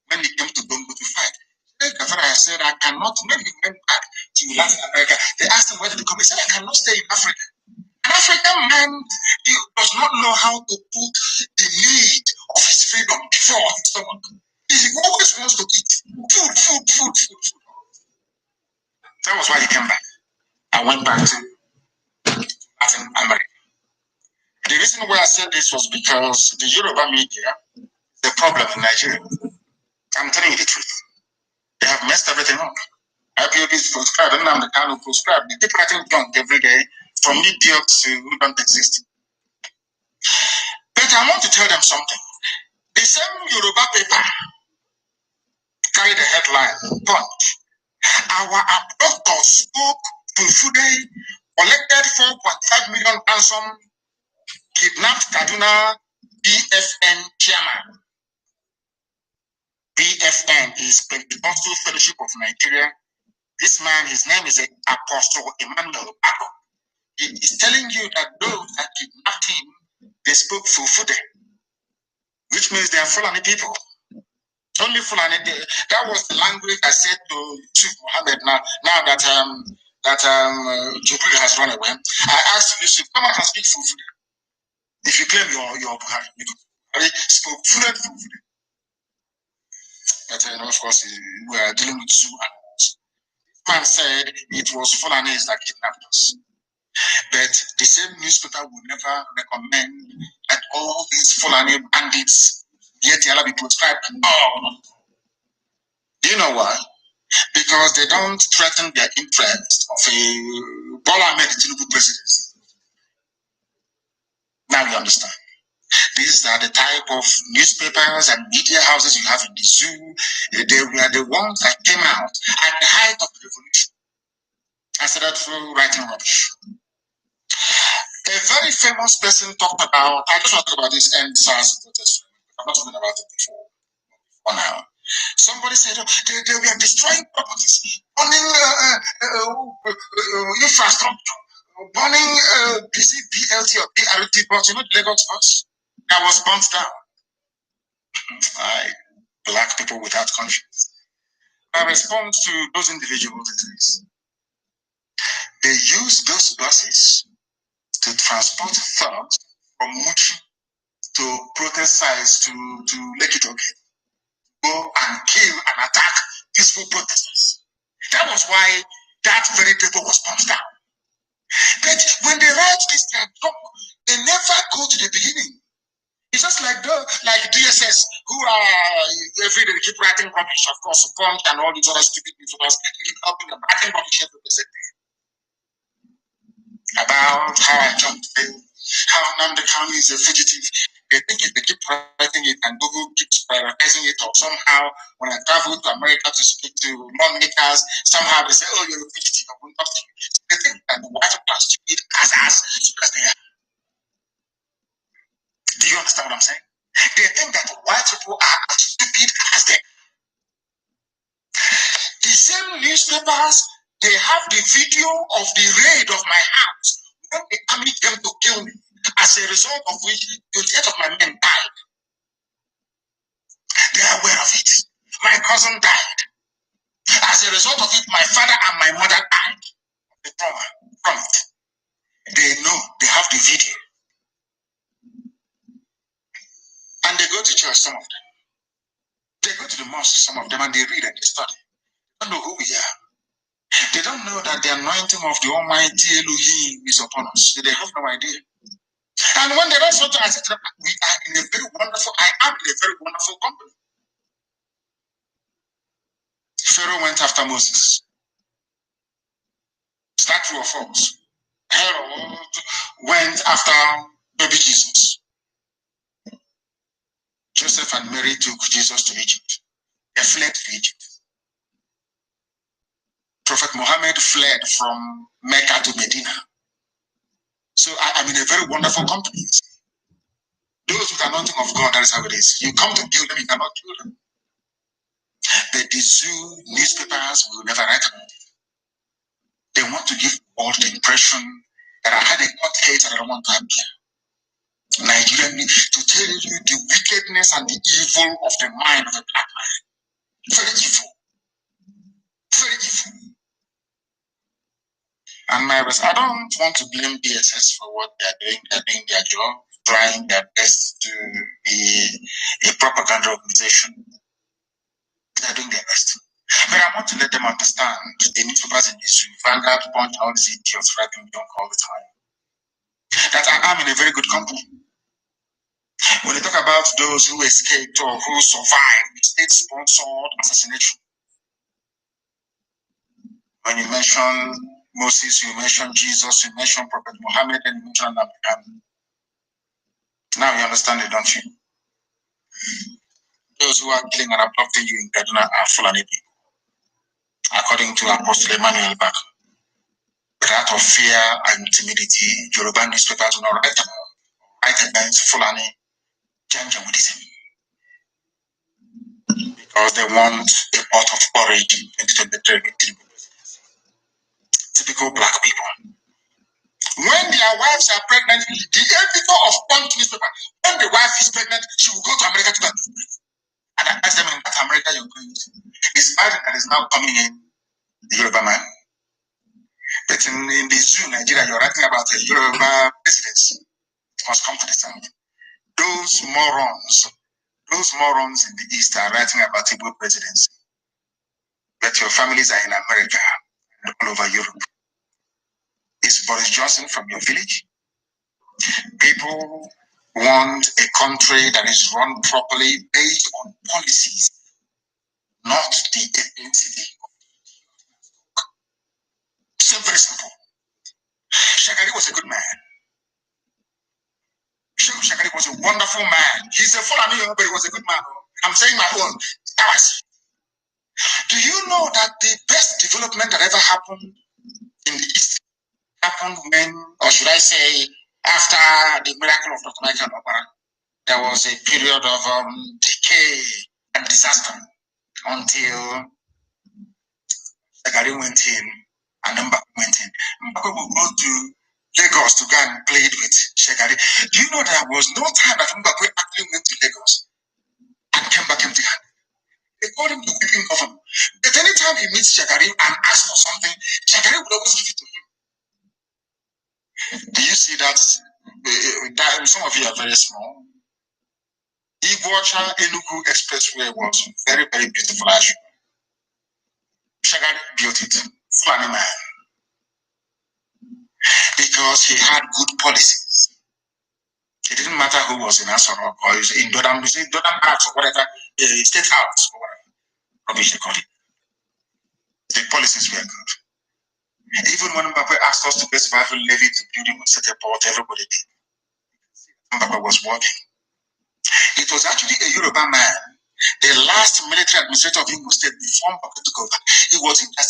when he came to Bongo to fight. Che Guevara said, I cannot, when he went back to Latin America, they asked him where to come. He said, I cannot stay in Africa. An African man does not know how to put the need of his freedom before his stomach. He always wants to eat food. That was why he came back. I went back to Latin America. The reason why I said this was because the Yoruba media, the problem in Nigeria. I'm telling you the truth. They have messed everything up. IPOB is proscribed, Nnamdi Kanu proscribed. They keep writing junk every day from idiots who don't exist. But I want to tell them something. The same Yoruba paper carried the headline, Punch. Our abductors spoke to Fude, collected 4.5 million ransom, kidnapped Kaduna BFN chairman. BFN is Pentecostal Fellowship of Nigeria. This man, his name is Apostle Emmanuel Bako. He is telling you that those that kidnapped him, they spoke Fufude, which means they are Fulani people. Only Fulani. That was the language I said to Chief Mohammed. Now that Jubilee has run away, I asked Yusuf, come out and speak Fufude. If you claim you're Buhari, Buhari spoke fluent Fufude. But of course, we are dealing with Zoo animals. Man said it was Fulanis that kidnapped us. But the same newspaper would never recommend that all these Fulani bandits yet be proscribed. Oh, do you know why? Because they don't threaten their interest of a Bola Ahmed Tinubu presidency. Now you understand. These are the type of newspapers and media houses you have in the zoo. They were the ones that came out at the height of the revolution and started writing rubbish. A very famous person talked about, I just want to talk about this end SARS protest. I've not talking about it before now. Somebody said, oh, they were destroying properties, burning infrastructure, burning BLT or BRT, but you know the Lagos bus that was burnt down. Black people without conscience. My response to those individuals is this. They use those buses to transport thugs from Muchi to protest sites to Lekitoke. Go and kill and attack peaceful protesters. That was why that very paper was pumped down. But when they write this, they never go to the beginning. It's just like DSS, who are every day keep writing rubbish, of course, Punch and all these other stupid newspapers, keep helping them writing rubbish every day. About how I jumped in, how Nnamdi Kanu is a fugitive. They think if they keep writing it and Google keeps prioritizing it, or somehow when I travel to America to speak to lawmakers, somehow they say, oh, you're a fugitive, I won't talk to you. They think that the white people are stupid as they are. Do you understand what I'm saying? They think that white people are as stupid as they are. The same newspapers, they have the video of the raid of my house when the army came to kill me, as a result of which 28 of my men died. They are aware of it. My cousin died. As a result of it, my father and my mother died. The trauma from it. They know, they have the video. And they go to church, some of them. They go to the mosque, some of them, and they read and they study. They don't know who we are. They don't know that the anointing of the Almighty Elohim is upon us. They have no idea. And when they don't so I said, we are in a very wonderful, I am in a very wonderful company. Pharaoh went after Moses. Is that true or false? Herod went after baby Jesus. Joseph and Mary took Jesus to Egypt. They fled to Egypt. Prophet Muhammad fled from Mecca to Medina. So I'm in a very wonderful company. Those with anointing of God, that is how it is. You come to kill them, you cannot kill them. But the zoo newspapers will never write about it. They want to give all the impression that I had a hot hate and I don't want to appear. Nigerian, to tell you the wickedness and the evil of the mind of a black man. Very evil. Very evil. And I don't want to blame DSS for what they're doing. They're doing their job, trying their best to be a propaganda organization. They're doing their best. But I want to let them understand the newspapers in this Vanguard, Punch, all these idiots writing junk all the time, that I am in a very good company. When they talk about those who escaped or who survived state-sponsored assassination, when you mention Moses, you mention Jesus, you mention Prophet Muhammad, and you mention Nnamdi. Now you understand it, don't you? Those who are killing and abducting you in Kaduna are Fulani people, according to Apostle Emmanuel Bak. But out of fear and timidity, Yoruba newspapers will not write against Fulani Janjaweedism, because they want a pot of porridge in 2023. Typical black people. When their wives are pregnant, the editor of Punch newspaper, when the wife is pregnant, she will go to America to birth. And I ask them, in that America you're going to? Is Biden that is now coming in, the Yoruba man? But in the zoo, Nigeria, you're writing about a Yoruba presidency. It must come to the south. Those morons in the east are writing about a Igbo presidency. But your families are in America and all over Europe. Is Boris Johnson from your village? People want a country that is run properly based on policies, not the ethnicity. So very simple. Shagari was a good man. Shagari was a wonderful man. He's a Fulani, but he was a good man. I'm saying my own. Do you know that the best development that ever happened in the East happened when, or should I say, after the miracle of Dr. Michael Obara? There was a period of decay and disaster until Shagari went in and Mbaka went in. Mbaka will go to Lagos to go and play it with Shagari. Do you know there was no time that Mbaka actually went to Lagos and came back empty handed? They called him the weeping governor. But anytime he meets Shagari and asks for something, Shagari would always give it to him. Do you see that? Some of you are very small. Iguacha Enugu Expressway was very, very beautiful as you. Shagari built it. Funny man. Because he had good policies. It didn't matter who was in Asorok or in Dodam House or whatever, State House or whatever. Rubbish they call it. The policies were good. Even when Mbappe asked us to pay survival levy to build him a set a port, everybody did. Mbappe was working. It was actually a Yoruba man, the last military administrator of Imo State before Mbappe took over. He was in a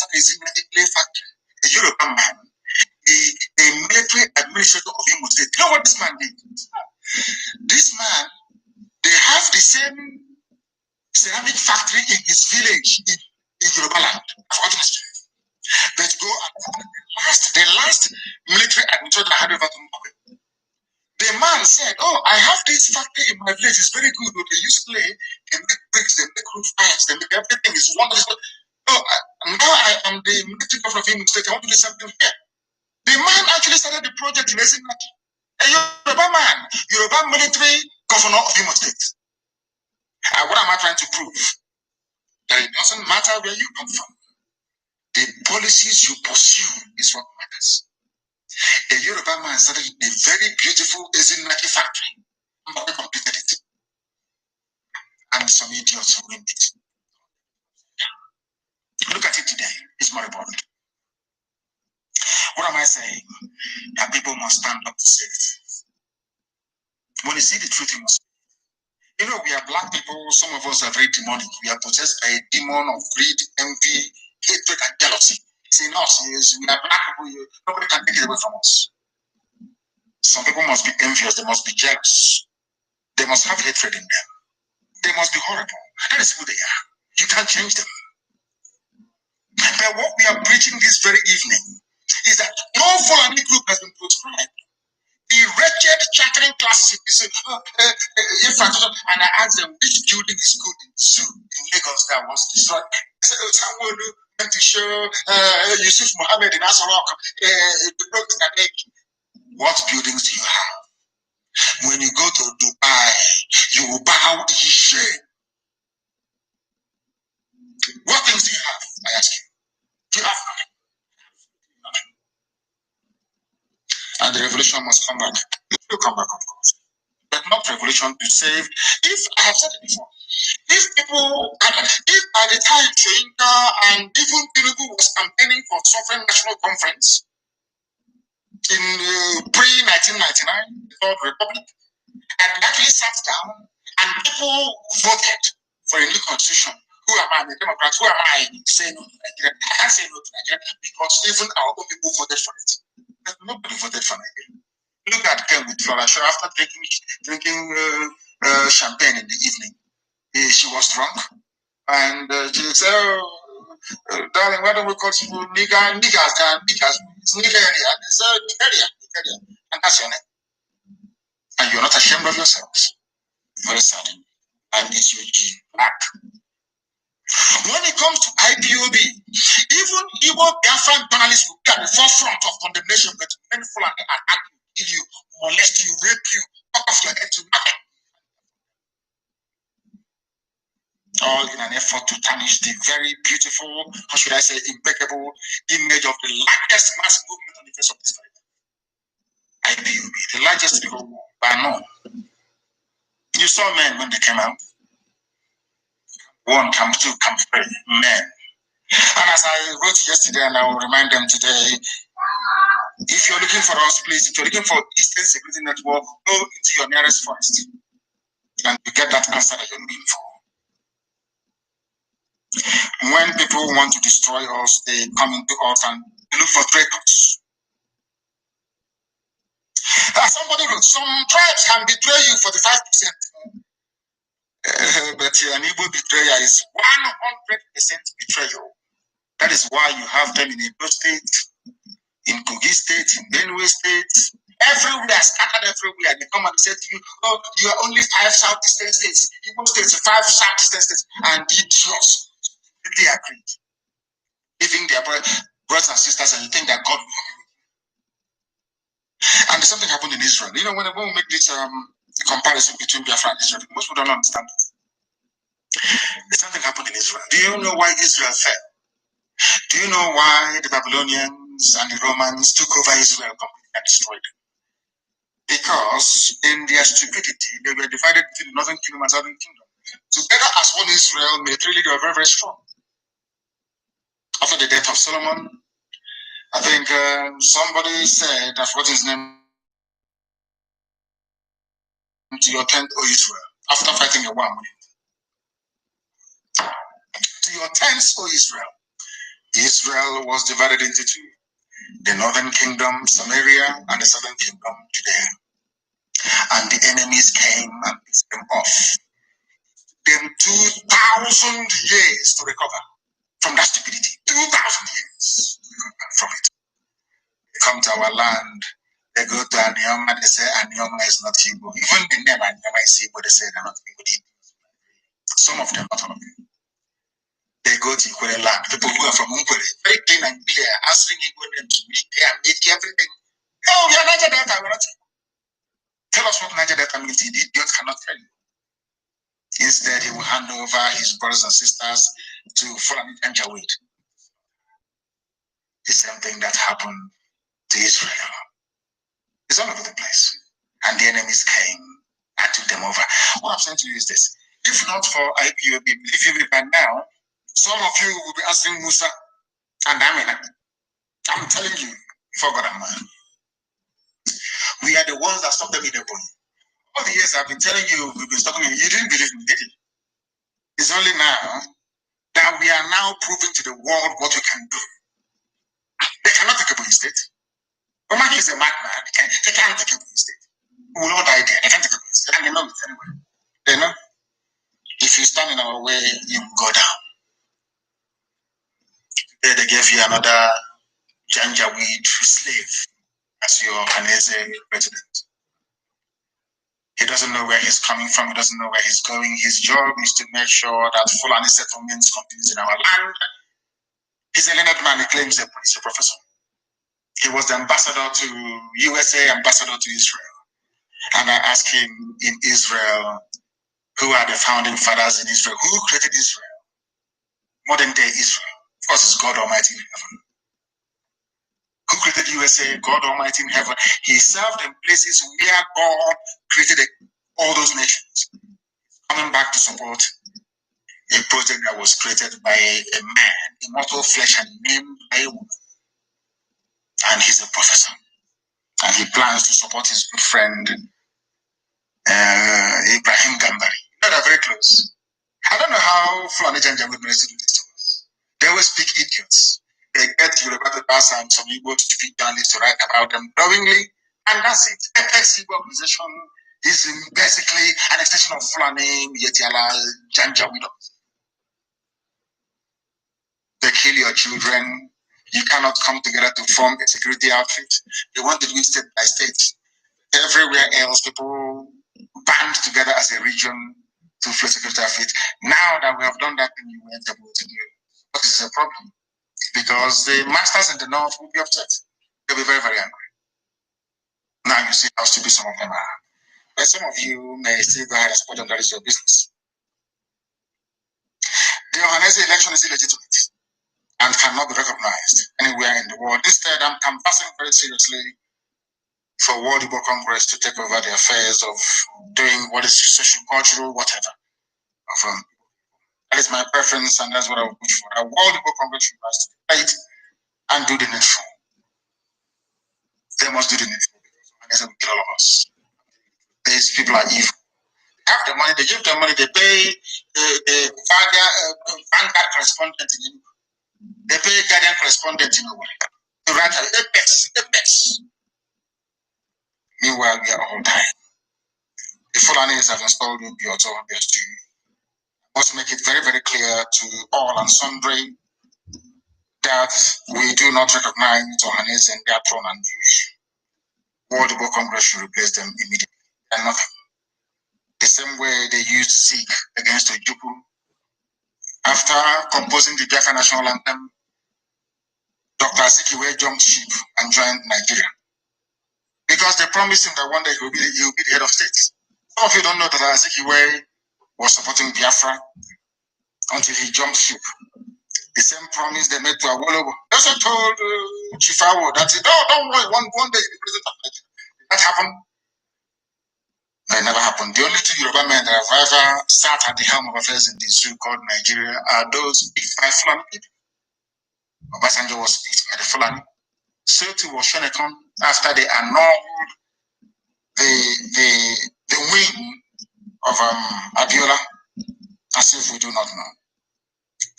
clay factory. A Yoruba man, a military administrator of Imo State. You know what this man did? This man, they have the same ceramic factory in his village in Yoruba land. But go and the last military administrator had over to Mbappe. The man said, "Oh, I have this factory in my village. It's very good. They use clay, they make bricks, they make roof irons, they make everything. It's wonderful. Oh, now I am the military governor of Imo State. I want to do something here." The man actually started the project in Ezinaki. A Yoruba man, Yoruba military governor of Imo State. What am I trying to prove? That it doesn't matter where you come from. The policies you pursue is what matters. A Yoruba man started a very beautiful Ezinaki factory. Mbappe completed it. And some idiots ruined it. Look at it today. It's moribund. What am I saying? That people must stand up to say the truth. When you see the truth, you must. You know, we are black people. Some of us are very demonic. We are possessed by a demon of greed, envy, hatred, and jealousy. Saying us, we are black people. Nobody can take it away from us. Some people must be envious. They must be jealous. They must have hatred in them. They must be horrible. That is who they are. You can't change them. But what we are preaching this very evening is that no Fulani group has been proscribed. The wretched chattering classes, if I ask them which building is good in zoo in Lagos that was destroyed, I said, oh, someone went to show Yusuf Mohammed in Asarok, the books that make. What buildings do you have? When you go to Dubai, you will bow in shame. What things do you have? I ask you. Do you have nothing? And the revolution must come back. It will come back, of course. But not revolution to save. If I have said it before, if by the time Chiinka and even Tinubu was campaigning for sovereign national conference in pre-1999, the Third Republic, and actually sat down and people voted for a new constitution. Who am I, the Democrats? Who am I saying no to Nigeria? I can't say no to Nigeria because even our own people voted for it. But nobody voted for Nigeria. Look at Ken with Flora Shaw after drinking champagne in the evening. She was drunk. And she said, oh, darling, why don't we call people niggas? They are niggas. It's Nigeria. They said, Nigeria. And that's your name. And you're not ashamed of yourselves. Very sudden. And it's your G black. When it comes to IPOB, even Igbo Biafran journalists will be at the forefront of condemnation, but many people are kill you, molest you, rape you, cut off your head to nothing. All in an effort to tarnish the very beautiful, how should I say, impeccable image of the largest mass movement on the face of this planet. IPOB, the largest people by none. You saw men when they came out. One, come two, come three, men. And as I wrote yesterday, and I will remind them today, if you're looking for us, please, if you're looking for Eastern Security Network, go into your nearest forest and you get that answer that you're looking for. When people want to destroy us, they come into us and look for traitors. Somebody wrote, some tribes can betray you 45%. But an Igbo betrayer is 100% betrayal. That is why you have them in Igbo State, in Kogi State, in Benue State, everywhere, scattered everywhere. They come and say to you, oh, you are only 5 southeastern states. Igbo states, 5 southeastern states. And the idiots completely agreed. Leaving their brothers and sisters, and you think that God will help you. And something happened in Israel. You know, when we make this comparison between Biafra and Israel, most people don't understand it. Something happened in Israel. Do you know why Israel fell? Do you know why the Babylonians and the Romans took over Israel completely and destroyed it? Because in their stupidity, they were divided between the northern kingdom and southern kingdom. Together as one Israel, militarily they were very, very strong. After the death of Solomon, I think somebody said, I forgot his name, to your tent, O Israel, after fighting a war. To your tents, O Israel. Israel was divided into two. The northern kingdom, Samaria, and the southern kingdom, Judea. And the enemies came and beat them off. Them 2,000 years to recover from that stupidity. 2,000 years from it. They come to our land. They go to Anioma. They say Anioma is not Igbo. Even the name Anioma is Igbo. They say they're not Igbo. Some of them, not all of them. They go to Ikwere land. People who are from Ikwere, very clean and clear, answering Igbo names to me. They are making everything. Oh, we are Niger Delta. We're not. Tell us what Niger Delta means. The idiot cannot tell you. Instead, he will hand over his brothers and sisters to Fulani Janjaweed. The same thing that happened to Israel. It's all over the place. And the enemies came and took them over. What I'm saying to you is this. If not for IPOB, if you by now, some of you will be asking Musa and Amina. I'm telling you, for God and man. We are the ones that stopped them in the body. All the years I've been telling you, we've been stopping you. You didn't believe me, did you? It's only now that we are now proving to the world what we can do. They cannot take a police state. Omar is a madman. They can't take a police state. We will not die there. They can't take a police And they know it anyway. They know. If you stand in our way, you go down. Today they gave you another Janjaweed slave as your Hanese president. He doesn't know where he's coming from. He doesn't know where he's going. His job is to make sure that Fulani settlements continues in our land. He's a learned man. He claims he's a professor. He was the ambassador to USA, ambassador to Israel. And I asked him in Israel, who are the founding fathers in Israel? Who created Israel? Modern day Israel. Of course, it's God Almighty in heaven. Who created USA? God Almighty in heaven. He served in places where God created all those nations. Coming back to support a project that was created by a man, immortal flesh and named by a woman. And he's a professor. And he plans to support his good friend, Ibrahim Gambari. They're very close. I don't know how Fulani Janjaweed managed to do this to us. They always speak idiots. They get Yoruba papers and some Igbo stupid journalists to write about them knowingly, and that's it. Apex Igbo organization is basically an extension of Fulani Yetiala Janjaweed. They kill your children. You cannot come together to form a security outfit. They want to do it state by state. Everywhere else, people band together as a region to flow security outfit. Now that we have done that thing, you weren't able to do it. But this is a problem because the masters in the north will be upset. They'll be very, very angry. Now you see how stupid some of them are. But some of you may still go ahead and support them. That is your business. The Ohanese election is illegitimate and cannot be recognized anywhere in the world. Instead, I'm canvassing very seriously for World Igbo Congress to take over the affairs of doing what is social, cultural, whatever. That is my preference, and that's what I will push for. A World Igbo Congress should rise to the plate and do the needful. They must do the needful because they will kill all of us. These people are evil. They have the money, they give them money, they pay the Vanguard correspondent in India. They pay Guardian correspondent in India. To write Apex. Meanwhile, we are all dying. The Fulanis have installed UPOTO on their stew. Must make it very, very clear to all and sundry that we do not recognize Ohanes and their throne and use. World Igbo Congress should replace them immediately. And nothing. The same way they used Zeke against Ojukwu. After composing the Biafra national anthem, Dr. Azikiwe jumped ship and joined Nigeria. Because they promised him that one day he will be the head of state. Some of you don't know that Azikiwe was supporting Biafra until he jumped ship. The same promise they made to Awolowo. They also told Chifawo that, don't worry, one day you'll be president of Nigeria. Did that happen? No, it never happened. The only two Yoruba men that have ever sat at the helm of affairs in the zoo called Nigeria are those picked by Fulani people. Obasanjo was picked by the Fulani. So too was Shonekon after they annulled the wing of Abiola, as if we do not know.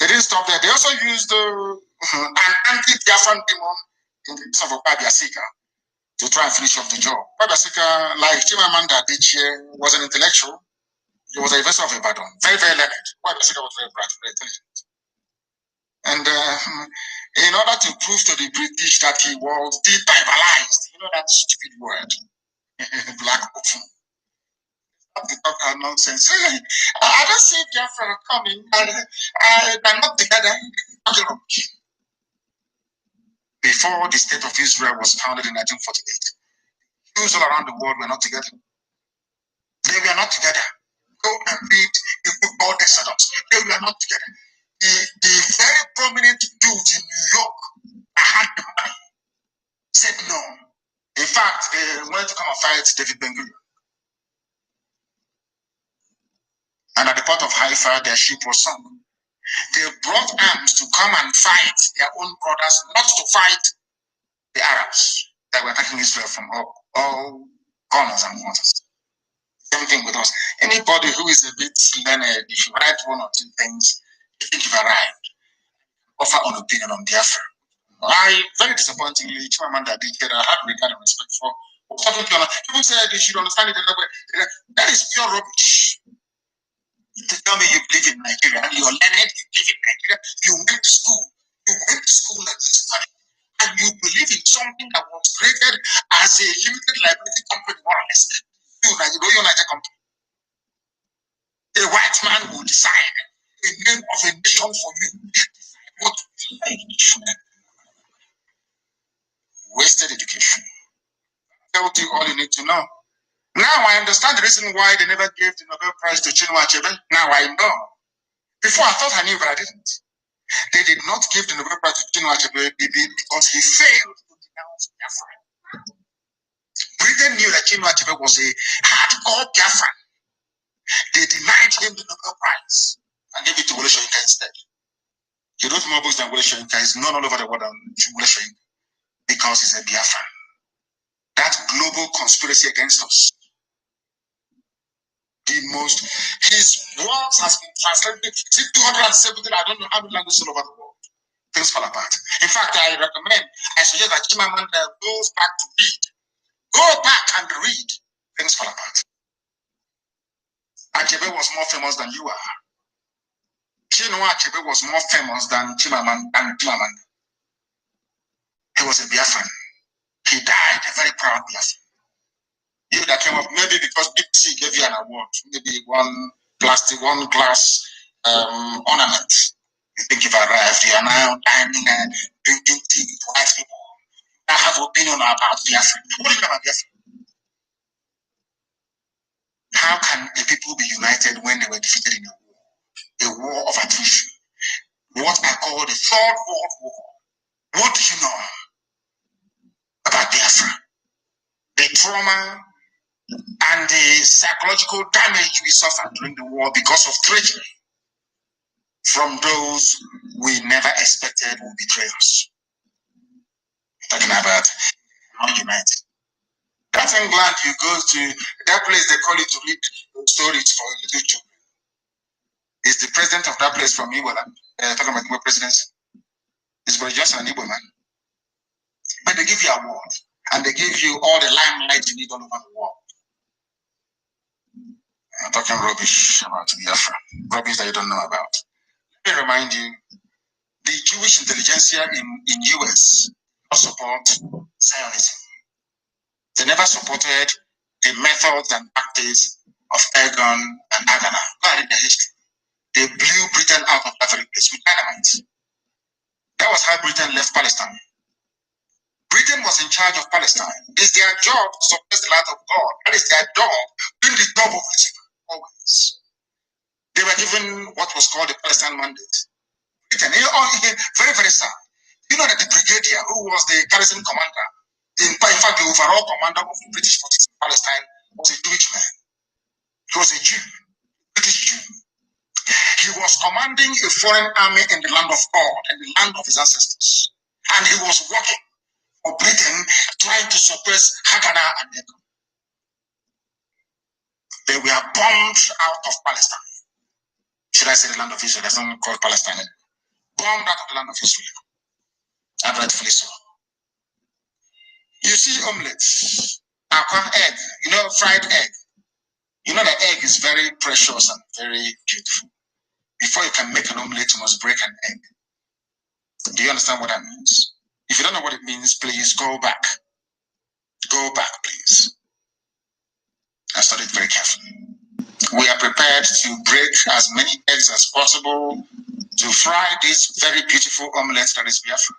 They didn't stop there. They also used an anti-Biafran demon in the case of Obabiasika to try and finish off the job. Obabiasika, like Chimamanda Adichie, was an intellectual. He was a investor of Ibadan. Very, very learned. Obabiasika was very bright, very intelligent. And in order to prove to the British that he was de-tribalized, you know that stupid word, black open. To talk nonsense. I don't see Biafra coming. They're not together. Before the state of Israel was founded in 1948, Jews all around the world were not together. They were not together. Go and read the book called Exodus. They were not together. The very prominent dude in New York had the money. Said no. In fact, they wanted to come and fight David Ben-Gurion. And at the port of Haifa, their ship was sunk. They brought arms to come and fight their own brothers, not to fight the Arabs that were attacking Israel from all corners and corners. Same thing with us. Anybody who is a bit learned, if you write one or two things, you think you've arrived, offer an opinion on Biafra. Very disappointingly, Chimamanda Adichie, I have regard and respect for, People say they should understand it another way. That is pure rubbish. To tell me you live in Nigeria and you're learned, you live in Nigeria, you went to school and you studied, and you believe in something that was created as a limited liability company, more or less. You're United Company. A white man will decide the name of a nation for you. What wasted education. Tell you all you need to know. Now I understand the reason why they never gave the Nobel Prize to Chinua Achebe. Now I know. Before I thought I knew, but I didn't. They did not give the Nobel Prize to Chinua Achebe because he failed to denounce Biafra. Britain knew that Chinua Achebe was a hardcore Biafra. They denied him the Nobel Prize and gave it to Wole Soyinka instead. He wrote more books than Wole Soyinka. He's known all over the world than Wole Soyinka because he's a Biafra. That global conspiracy against us. His works has been translated 270, I don't know how many languages all over the world. Things fall apart. In fact, I suggest that Chimamanda goes back to read. Go back and read. Things fall apart. Achebe was more famous than you are. Chinua Achebe was more famous than Chimamanda. He was a Biafran. He died a very proud Biafran. You that came up, maybe because BBC gave you an award, maybe one glass ornament. You think you've arrived, you are now dining and drinking tea with white people. I have opinion about Biafra. What do you know about Biafra? How can the people be united when they were defeated in a war of attrition? What I call the Third World War. What do you know about Biafra? The trauma and the psychological damage we suffered during the war because of treachery from those we never expected would betray us. Talking about not united. That's England, you go to that place, they call it to read stories for little children. Is the president of that place from Igbo land? Talking about Igbo presidency. It's Boris Johnson, an Igbo man. But they give you a award and they give you all the limelight you need all over the world. I'm talking rubbish about Biafra. Rubbish that you don't know about. Let me remind you, the Jewish intelligentsia in US support Zionism. They never supported the methods and tactics of Ergon and Agana. Go and read their history. They blew Britain out of every place with dynamite. That was how Britain left Palestine. Britain was in charge of Palestine. It is their job to suppress the light of God. That is their job, doing the job of Lucifer, always. They were given what was called the Palestine Mandate. Britain, very, very sad. You know that the brigadier, who was the garrison commander, in fact, the overall commander of the British forces in Palestine, was a Jewish man. He was a Jew, British Jew. He was commanding a foreign army in the land of God, in the land of his ancestors. And he was working for Britain, trying to suppress Haganah and Ergon. They were bombed out of Palestine. Should I say the land of Israel? That's not called Palestine. Bombed out of the land of Israel. And rightfully so. You see omelets, aqua egg, fried egg. You know the egg is very precious and very beautiful. Before you can make an omelet, you must break an egg. Do you understand what that means? If you don't know what it means, please go back. Go back, please. And study it very carefully. We are prepared to break as many eggs as possible to fry this very beautiful omelet that is Biafra.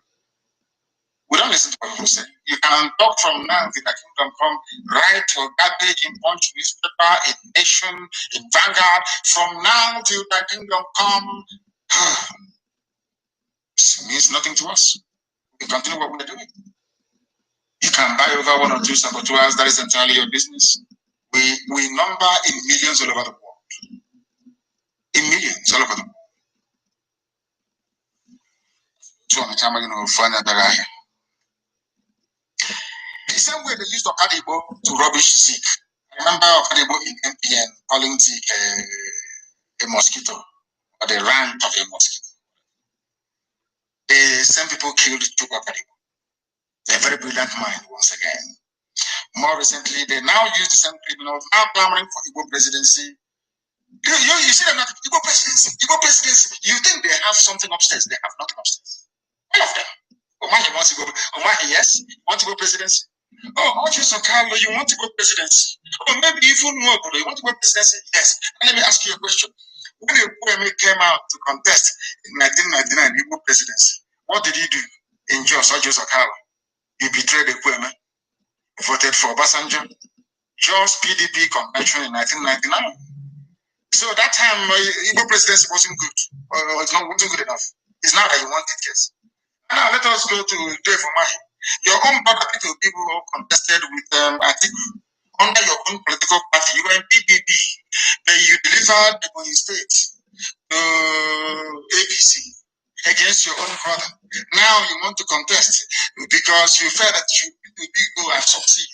We don't listen to what people say. You can talk from now till the kingdom come, write your garbage in Punch newspaper, in Nation, in Vanguard. From now till the kingdom come, it means nothing to us. We continue what we're doing. You can buy over 1 or 2 saboteurs. That is entirely your business. We number in millions all over the world. In millions all over the world. So I'm going to find out that the same way they used Okadibo to rubbish Zeke. I remember Okadibo in MPN calling Zeke a mosquito, or the rant of a mosquito. The same people killed Okadibo. They're a very brilliant mind once again. More recently, they now use the same criminals, now clamoring for Igbo presidency. You see them not Igbo presidency, Igbo presidency. You think they have something upstairs? They have nothing upstairs. All of them. Omahi wants to go. Omahi, yes, you want to go presidency. Oh, Ojo Carlo, you want to go presidency? Oh, maybe even more, you want to go presidency? Yes. And let me ask you a question. When Ekwueme came out to contest in 1999 Igbo presidency, what did he do in Jos, Ojo Carlo? He betrayed Ekwueme. Voted for Obasanjo, Jos PDP convention in 1999. So that time, Igbo presidency wasn't good. Wasn't good enough. It's now that you want it, yes. Now let us go to Dave Omahi. Your own brother people contested with Atiku under your own political party. You were in PDP. Then you delivered the state to APC against your own brother. Now you want to contest because you felt that you go and succeed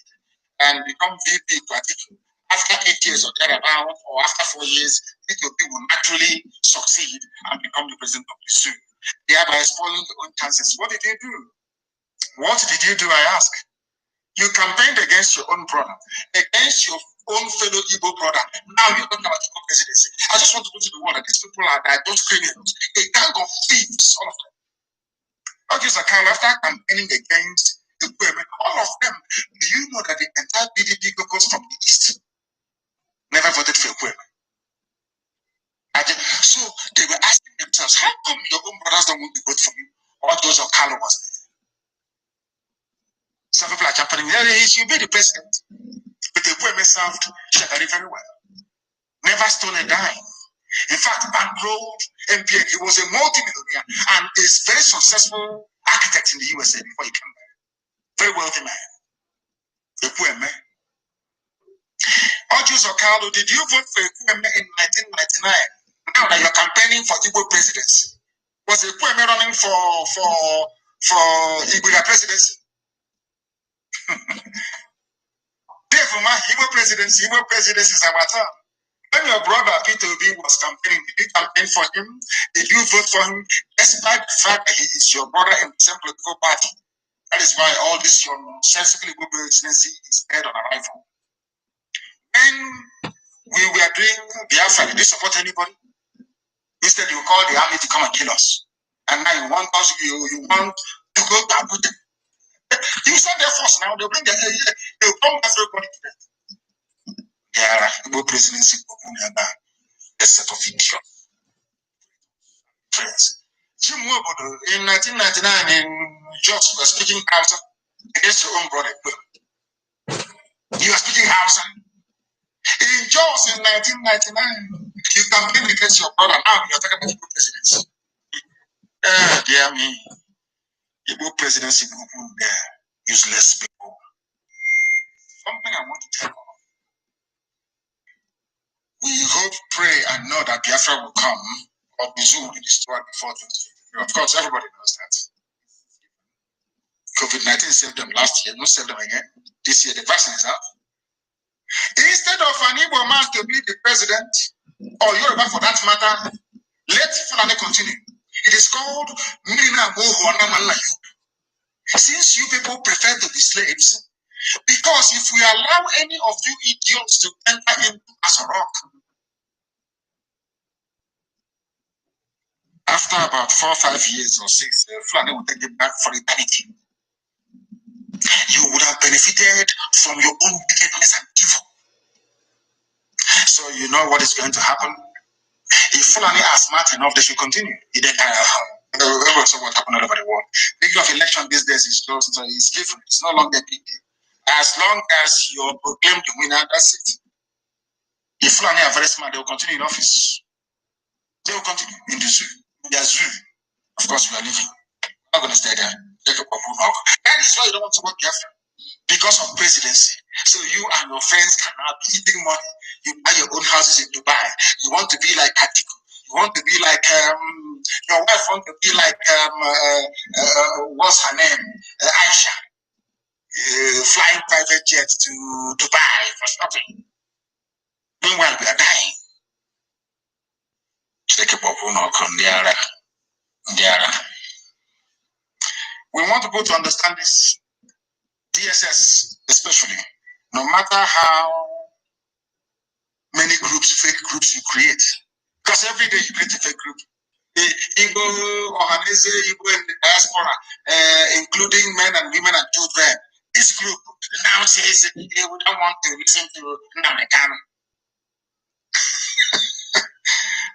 and become VP to Atiku. After 8 years or thereabout, or after 4 years, Etiopia will naturally succeed and become the president of the zoo, thereby spoiling your own chances. What did you do? What did you do, I ask? You campaigned against your own brother, against your own fellow Igbo brother. Now you're talking about Igbo presidency. I just want to go to the world that these people are those criminals, a gang of thieves, all of them. Okay, so after campaigning against all of them, do you know that the entire PDP goes from the east? Never voted for Ekwueme. So they were asking themselves, how come your own brothers don't want to vote for you? Or those of Kanu was there? Some people are championing, he should be the president. But Ekwueme served Shagari very well. Never stole a dime. In fact, bankrolled MPN. He was a multi-millionaire and is very successful architect in the USA before he came back. Very wealthy man. Ekwueme. Ojus Okalo, did you vote for Ekwueme in 1999? Now that you're campaigning for Igbo presidency, was Ekwueme running for Igbo presidency? Therefore, Igbo presidency is our turn. When your brother Peter Obi was campaigning, did you campaign for him? Did you vote for him? Despite the fact that he is your brother in the same political party. That is why all this your sensible Igbo presidency is dead on arrival. When we were doing Biafra, did you support anybody? Instead, you call the army to come and kill us. And now you want us, you want to go to Abuja. You send their force now, they'll bring they'll come everybody to death. Yeah, Igbo presidency, a set of idiots. Friends. Jim Wobodo, in 1999, in Jos, you were speaking Hausa against your own brother. You are speaking Hausa. In Jos, in 1999, you campaigned against your brother. Now you're talking about Igbo presidency. Dear me. Igbo presidency, useless people. Something I want to tell you. We hope, pray, and know that Biafra will come, or the zoo will be destroyed before 2023. Of course, everybody knows that. COVID-19 saved them last year, not saved them again. This year, the vaccine is out. Instead of an Igbo man to be the president, or Yoruba for that matter, let Fulani continue. It is called Mirina Moho Anamalayu. Since you people prefer to be slaves, because if we allow any of you idiots to enter into as a rock, after about 4 or 5 years or 6, Fulani will take it back for eternity. You would have benefited from your own wickedness and evil. So you know what is going to happen. If Fulani are smart enough, they should continue. Also what happened all over the world. Thinking of election these days is just it's different. It's no longer big deal. As long as you're proclaimed the winner, that's it. If Fulani are very smart, they will continue in office. They will continue in the zoo. In their zoo. Of course, we are living. We're not going to stay there. That is why you don't want to work Biafra. Because of presidency. So you and your friends cannot be eating money. You buy your own houses in Dubai. You want to be like Atiku. You want to be like your wife wants to be like what's her name? Aisha. Flying private jets to Dubai for shopping. Meanwhile, we are dying. We want people to understand this. DSS, especially. No matter how many groups, fake groups you create, because every day you create a fake group. Igbo, Ohanese, Igbo in the diaspora, including men and women and children. This group now says we don't want to listen to Nnamdi.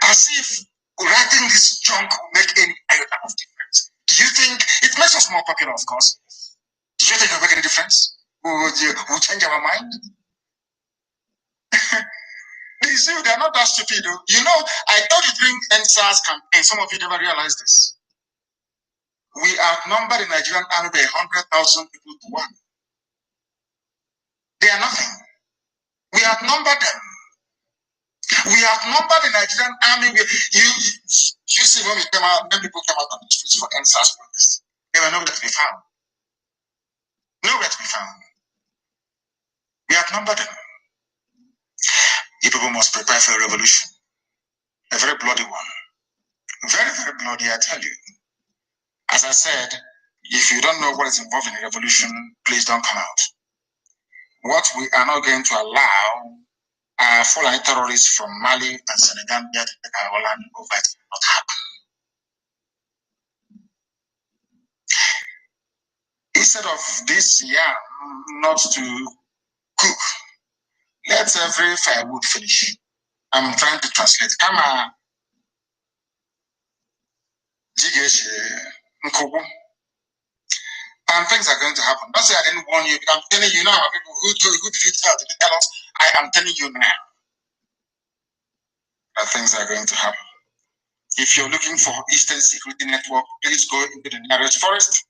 As if writing this junk will make any iota of difference. Do you think it makes us more popular, of course? Do you think it will make any difference? We'll change our mind? You see, they're not that stupid. You know, I told you during NSAS campaign, some of you never realized this. We outnumbered the Nigerian army by 100,000 people to one. They are nothing. We outnumbered them. We outnumbered the Nigerian army. You see, when we came out, when people came out on the streets for NSAS protests, they were nowhere to be found. Nowhere to be found. We outnumbered them. You people must prepare for a revolution. A very bloody one. Very, very bloody, I tell you. As I said, if you don't know what is involved in a revolution, please don't come out. What we are not going to allow are Fulani terrorists from Mali and Senegal to take our land over. It will not happen. Instead of this yam not to cook, let every firewood finish. I'm trying to translate. Kama jigesh nkobu. And things are going to happen. Don't say I didn't warn you. I'm telling you now, people. Who did you tell? Did you tell us? I am telling you now that things are going to happen. If you're looking for Eastern Security Network, please go into the nearest forest.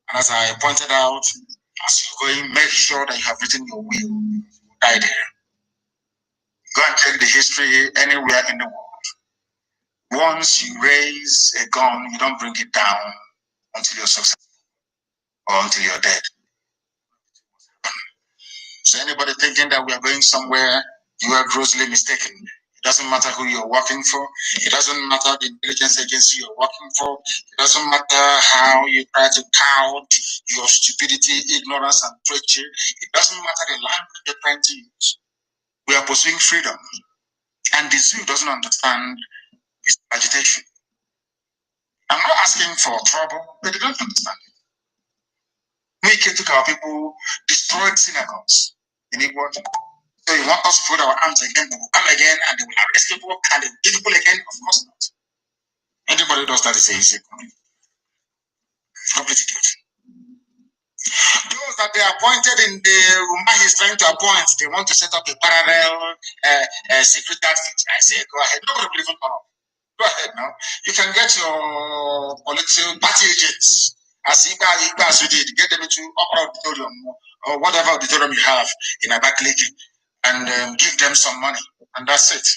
And as I pointed out, as you're going, make sure that you have written your will. You die there. Go and check the history anywhere in the world. Once you raise a gun, you don't bring it down until you're successful or until you're dead. So anybody thinking that we are going somewhere, you are grossly mistaken. It doesn't matter who you're working for. It doesn't matter the intelligence agency you're working for. It doesn't matter how you try to tout your stupidity, ignorance, and treachery. It doesn't matter the language you're trying to use. We are pursuing freedom. And the zoo doesn't understand this agitation. I'm not asking for trouble, but they don't understand it. We took our people, destroyed synagogues in Igbo. So you want us to put our arms again, they will come again and they will arrest people and they will kill people again? Of course not. Anybody does that is a complete idiot. Those that they appointed in the Umar is trying to appoint, they want to set up a parallel secret outfit. I say, go ahead. Nobody will even come up. Go ahead now. You can get your political party agents, as you did, get them into upper auditorium or whatever auditorium you have in Abakaliki and give them some money. And that's it.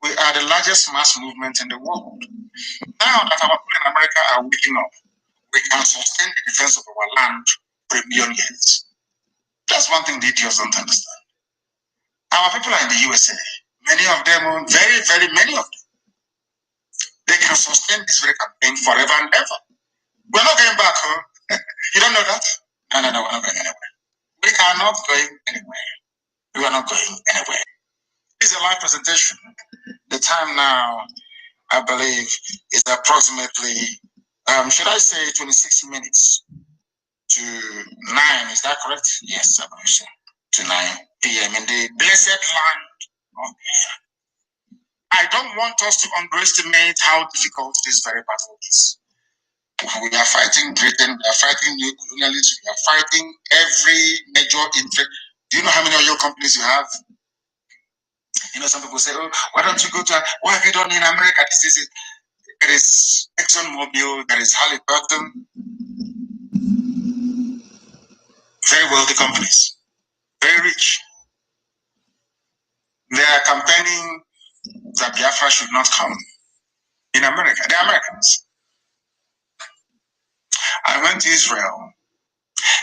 We are the largest mass movement in the world. Now that our people in America are waking up, we can sustain the defense of our land for a million years. That's one thing the idiots don't understand. Our people are in the USA. Many of them, very, very many of them, they can sustain this very campaign forever and ever. We're not going back, huh? You don't know that? No, we're not going anywhere. We are not going anywhere. We are not going anywhere. This is a live presentation. The time now, I believe, is approximately, should I say 26 minutes to 9? Is that correct? Yes, I believe so. To 9 p.m. in the blessed land of Israel. I don't want us to underestimate how difficult this very battle is. We are fighting Britain, we are fighting new colonialism, we are fighting every major interest. Do you know how many oil companies you have? You know, some people say, oh, why don't you go to, what have you done in America? This is it. There is ExxonMobil, there is Halliburton, very wealthy companies, very rich. They are campaigning that Biafra should not come in America. They are Americans. I went to Israel.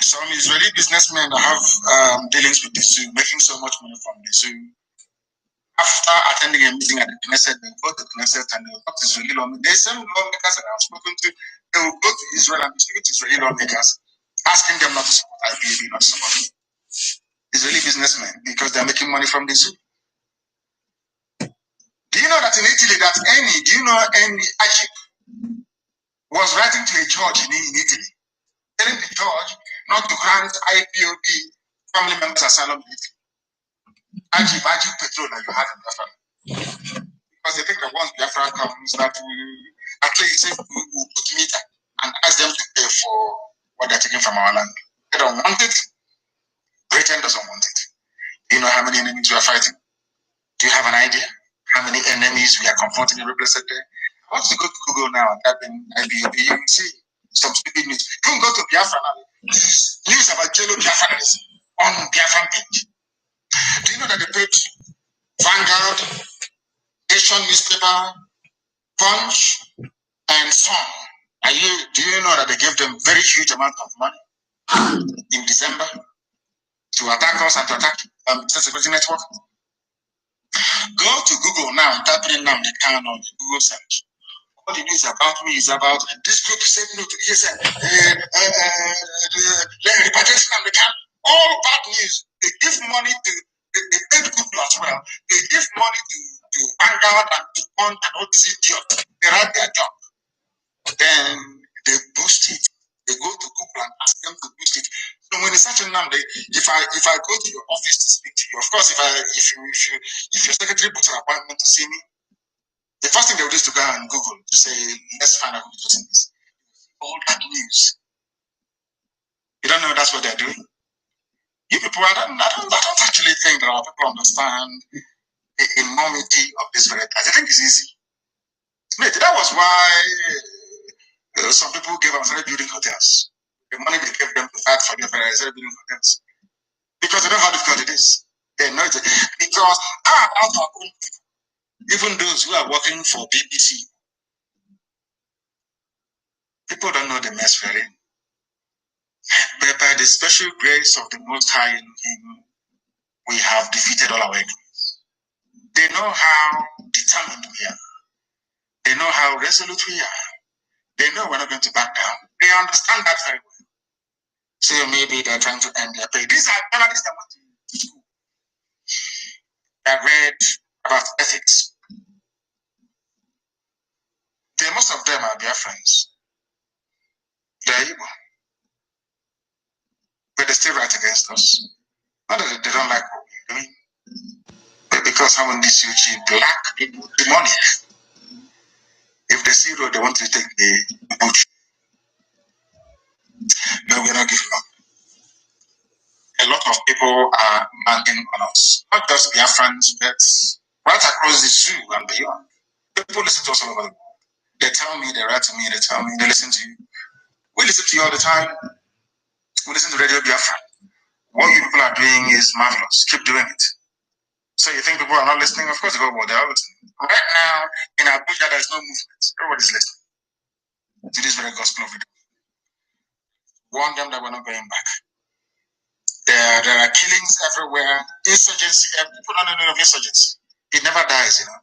Some Israeli businessmen that have dealings with the zoo, making so much money from the zoo. After attending a meeting at the Knesset, they will go to the Knesset and they will talk to Israeli lawmakers. The same lawmakers that I've spoken to, they will go to Israel and speak to Israeli lawmakers, asking them not to support IPAB, not to support me. Israeli businessmen, because they're making money from the zoo. Do you know that in Italy, any Ajib was writing to a judge in Italy, telling the judge not to grant IPOB family members asylum in Italy? Ajib petrol that you have in Biafra. Because they think that once Biafra comes, that at least we'll put meter and ask them to pay for what they're taking from our land. They don't want it. Britain doesn't want it. Do you know how many enemies we are fighting? Do you have an idea how many enemies we are confronting every blessed day? I want you to go to Google now and type in IBOB. You will see some stupid news. You can go to Biafra now. News about Jello Biafra is on Biafra page. Do you know that they paid Vanguard, Asian newspaper, Punch, and Sun? Do you know that they gave them very huge amount of money in December to attack us and to attack security network? Go to Google now and type in Nnamdi Kanu on the Google search. All the news about me is about this group said no to ESN, repatriation Nnamdi Kanu. All bad news. They give money to they paid Google as well. They give money to Vanguard and to Punch and all these idiots. They write their job. Then they boost it. They go to Google and ask them to boost it. So when it's such a number, if I go to your office to speak to you, of course, if your secretary puts an appointment to see me, the first thing they will do is to go and Google to say, let's find out who's doing this. All that news. You don't know that's what they're doing? You people, I don't actually think that our people understand the enormity of this very task. I think it's easy. Mate, that was why some people gave up and started building hotels. The money they gave them to fight for their parents, started building hotels. Because they know how difficult it is. They know it. Because out our own people, even those who are working for BBC, people don't know the mess we're in. But by the special grace of the Most High in Him, we have defeated all our enemies. They know how determined we are. They know how resolute we are. They know we're not going to back down. They understand that very well. So maybe they're trying to end their pay. These are journalists that went to school. That read about ethics. Most of them are their friends. They're evil. But they still write against us. Not that they don't like what we're doing, but because having this huge black people, demonic. If they see road, they want to take the bush. No, we're not giving up. A lot of people are banking on us. Not just Biafrans, but right across the zoo and beyond. People listen to us all over the world. They tell me, they write to me, they tell me, they listen to you. We listen to you all the time. We listen to Radio Biafra. What you people are doing is marvelous. Keep doing it. So you think people are not listening? Of course they are listening. Right now, in Abuja, there is no movement. Everybody's listening to this very gospel of it. Warn them that we're not going back. There are killings everywhere. Insurgency. People don't know of insurgency. It never dies, you know.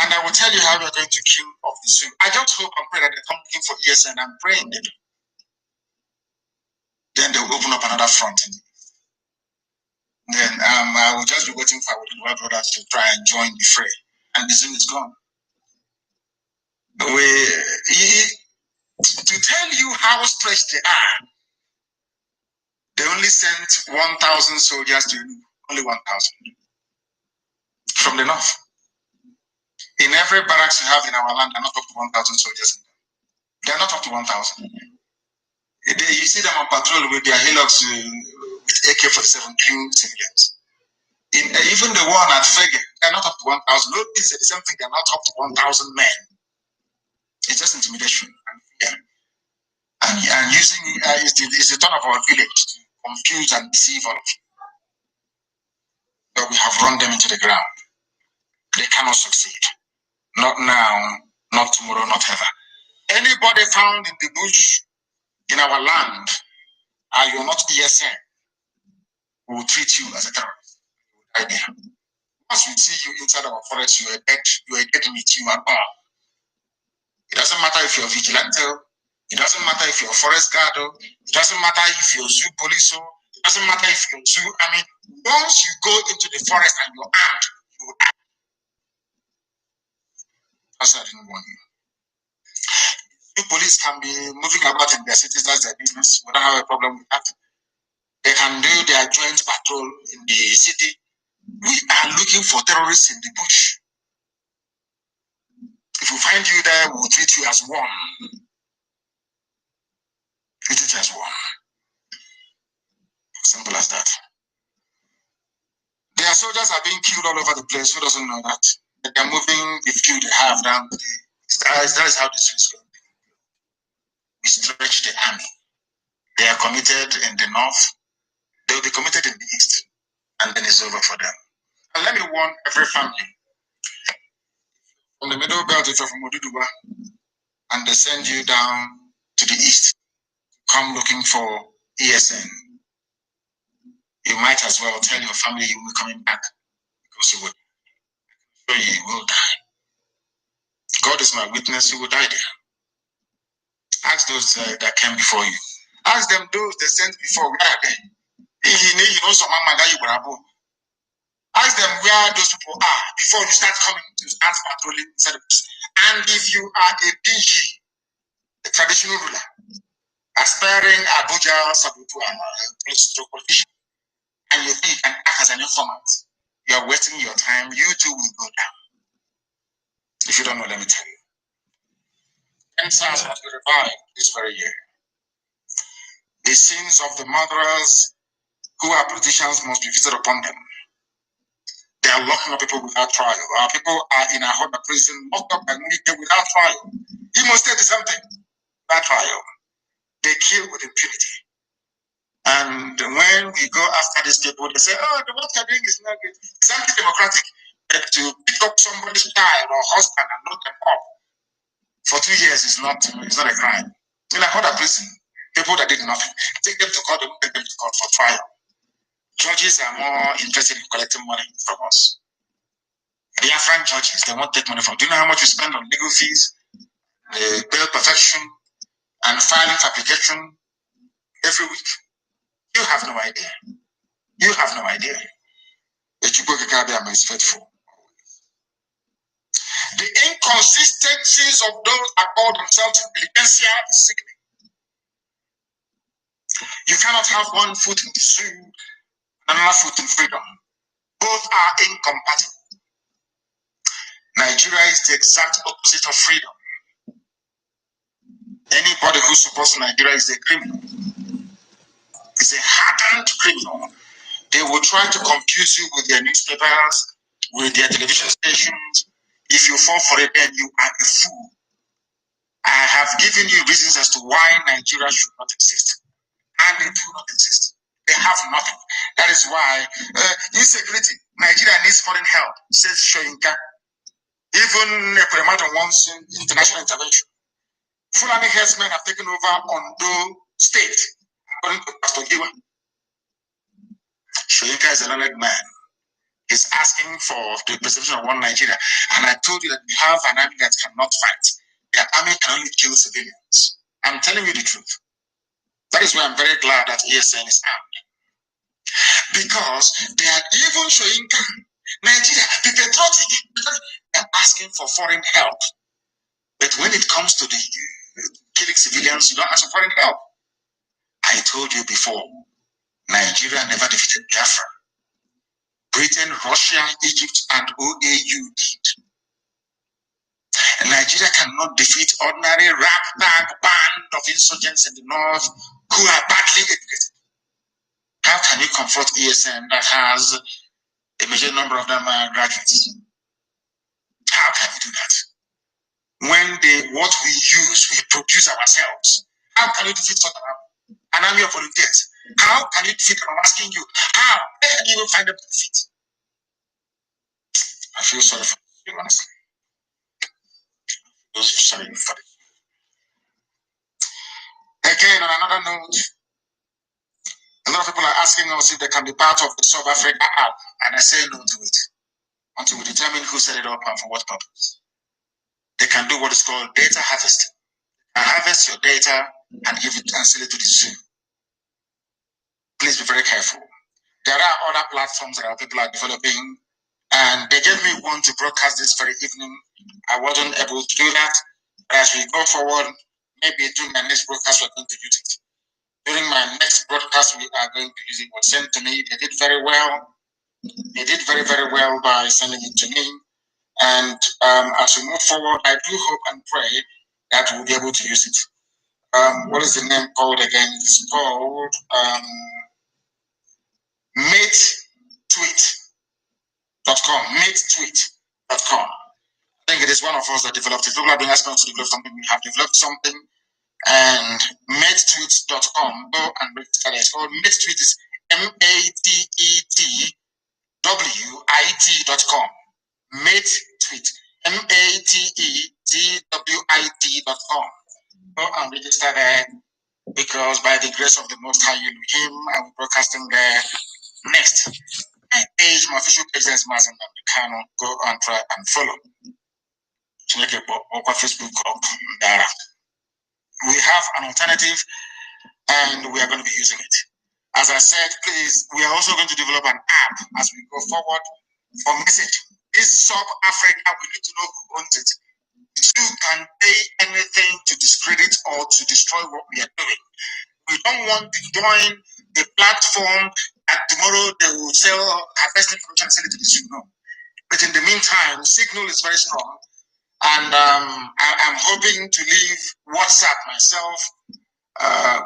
And I will tell you how we're going to kill off the zoo. I just hope and pray that they come looking for ESN. I'm praying they do. Then they'll open up another front. Then I will just be waiting for our little brothers to try and join the fray. And the zoo is gone. To tell you how stretched they are, they only sent 1,000 soldiers to only 1,000 from the north. In every barracks you have in our land, they're not up to 1,000 soldiers. They're not up to 1,000. You see them on patrol with their hillocks with AK-47 killing civilians. Even the one at Fege, they're not up to 1,000. No, it's the same thing. They're not up to 1,000 men. It's just intimidation and fear. And using it's the turn of our village to confuse and deceive all of you. But we have run them into the ground. They cannot succeed. Not now, not tomorrow, not ever. Anybody found in the bush in our land, and you're not ESN, we will treat you as a terrorist. Once we see you inside our forest, you are dead meat, you are gone. It doesn't matter if you're vigilante, it doesn't matter if you're a forest guard, it doesn't matter if you're zoo police, it Doesn't matter if you're zoo. I mean, once you go into the forest and you're armed, you will die. That's why I didn't warn you. The police can be moving about in their cities, that's their business. We don't have a problem with that. They can do their joint patrol in the city. We are looking for terrorists in the bush. If we find you there, we'll treat you as one. Treat it as one. Simple as that. Their soldiers are being killed all over the place. Who doesn't know that? They are moving the few they have down. That is how the Swiss go. We stretch the army. They are committed in the north. They will be committed in the east. And then it's over for them. And let me warn every family. From the middle belt, if you're from Oduduwa, and they send you down to the east, come looking for ESN. You might as well tell your family you will be coming back because you will die. God is my witness, you will die there. Ask those that came before you. Ask them those they sent before, where are they? Ask them where those people are before you start coming to start patrolling inside the bush. And if you are a DG, a traditional ruler, aspiring Abuja Sabutu and politician, and you think and act as an informant, you are wasting your time, you too will go down. If you don't know, let me tell you. NSAS has been revived this very year. The sins of the murderers who are politicians must be visited upon them. They are locking up people without trial. Our people are in a hot prison, locked up and without trial. Imo State is something without trial. They kill with impunity. And when we go after these people, they say, oh, what you're doing is not good. It's anti-democratic. But to pick up somebody's child or husband and lock them up for 2 years is not a crime. In a hot prison, people that did nothing, take them to court, don't take them to court for trial. Judges are more interested in collecting money from us. They are frank judges, they won't take money from. Do you know how much we spend on legal fees, bail perfection, and filing for application every week? You have no idea. You have no idea. The Chukwukabiyama is faithful. The inconsistencies of those that call themselves intelligentsia is sickening. You cannot have one foot in the zoo and another foot in freedom. Both are incompatible. Nigeria is the exact opposite of freedom. Anybody who supports Nigeria is a criminal. It's a hardened criminal. They will try to confuse you with their newspapers, with their television stations. If you fall for it, then you are a fool. I have given you reasons as to why Nigeria should not exist. And it will not exist. They have nothing. That is why insecurity, Nigeria needs foreign help, says Shoyinka. Even Ekwemadu wants international intervention. Fulani herdsmen have taken over Ondo State, according to Pastor Giwa. Shoyinka is a learned man. He's asking for the preservation of one Nigeria. And I told you that we have an army that cannot fight. Their army can only kill civilians. I'm telling you the truth. That is why I'm very glad that ESN is armed. Because they are even showing Nigeria, the patriotic, they're asking for foreign help. But when it comes to the killing civilians, you don't ask for foreign help. I told you before, Nigeria never defeated Biafra. Britain, Russia, Egypt, and OAU did. And Nigeria cannot defeat ordinary ragtag band of insurgents in the north who are badly educated. How can you confront ESN that has a major number of them are graduates? How can you do that? When what we use, we produce ourselves. How can you defeat an army of volunteers? How can you defeat them? I'm asking you, how? Where can you even find them to defeat? I feel sorry for you, honestly. I feel sorry for them. Again, on another note, a lot of people are asking us if they can be part of the South Africa app, and I say no to it until we determine who set it up and for what purpose. They can do what is called data harvesting. And harvest your data and give it and sell it to the zoo. please be very careful. There are other platforms that our people are developing, and they gave me one to broadcast this very evening. I wasn't able to do that. But as we go forward, maybe during my next broadcast, we're going to use it. During my next broadcast, we are going to use it. It was sent to me. They did very well. They did very, very well by sending it to me. And as we move forward, I do hope and pray that we'll be able to use it. What is the name called again? It's called MateTweet.com. MateTweet.com. I think it is one of us that developed it. People have been asking us to develop something. We have developed something. And MateTweet.com. Go and register. It's called MateTweet. Is MateTweet.com. MateTweet. MateTweet.com. Go and register there, because by the grace of the Most High Elohim, I will be broadcasting there next. My page, my official page is Mazi Nnamdi Kanu. Go and try and follow. Facebook group. We have an alternative, and we are going to be using it. As I said, please, we are also going to develop an app as we go forward for message. This Sub-Africa, we need to know who owns it. You can pay anything to discredit or to destroy what we are doing. We don't want to join a platform that tomorrow they will sell harvest information and sell it to the Signal. But in the meantime, Signal is very strong. And I'm hoping to leave WhatsApp myself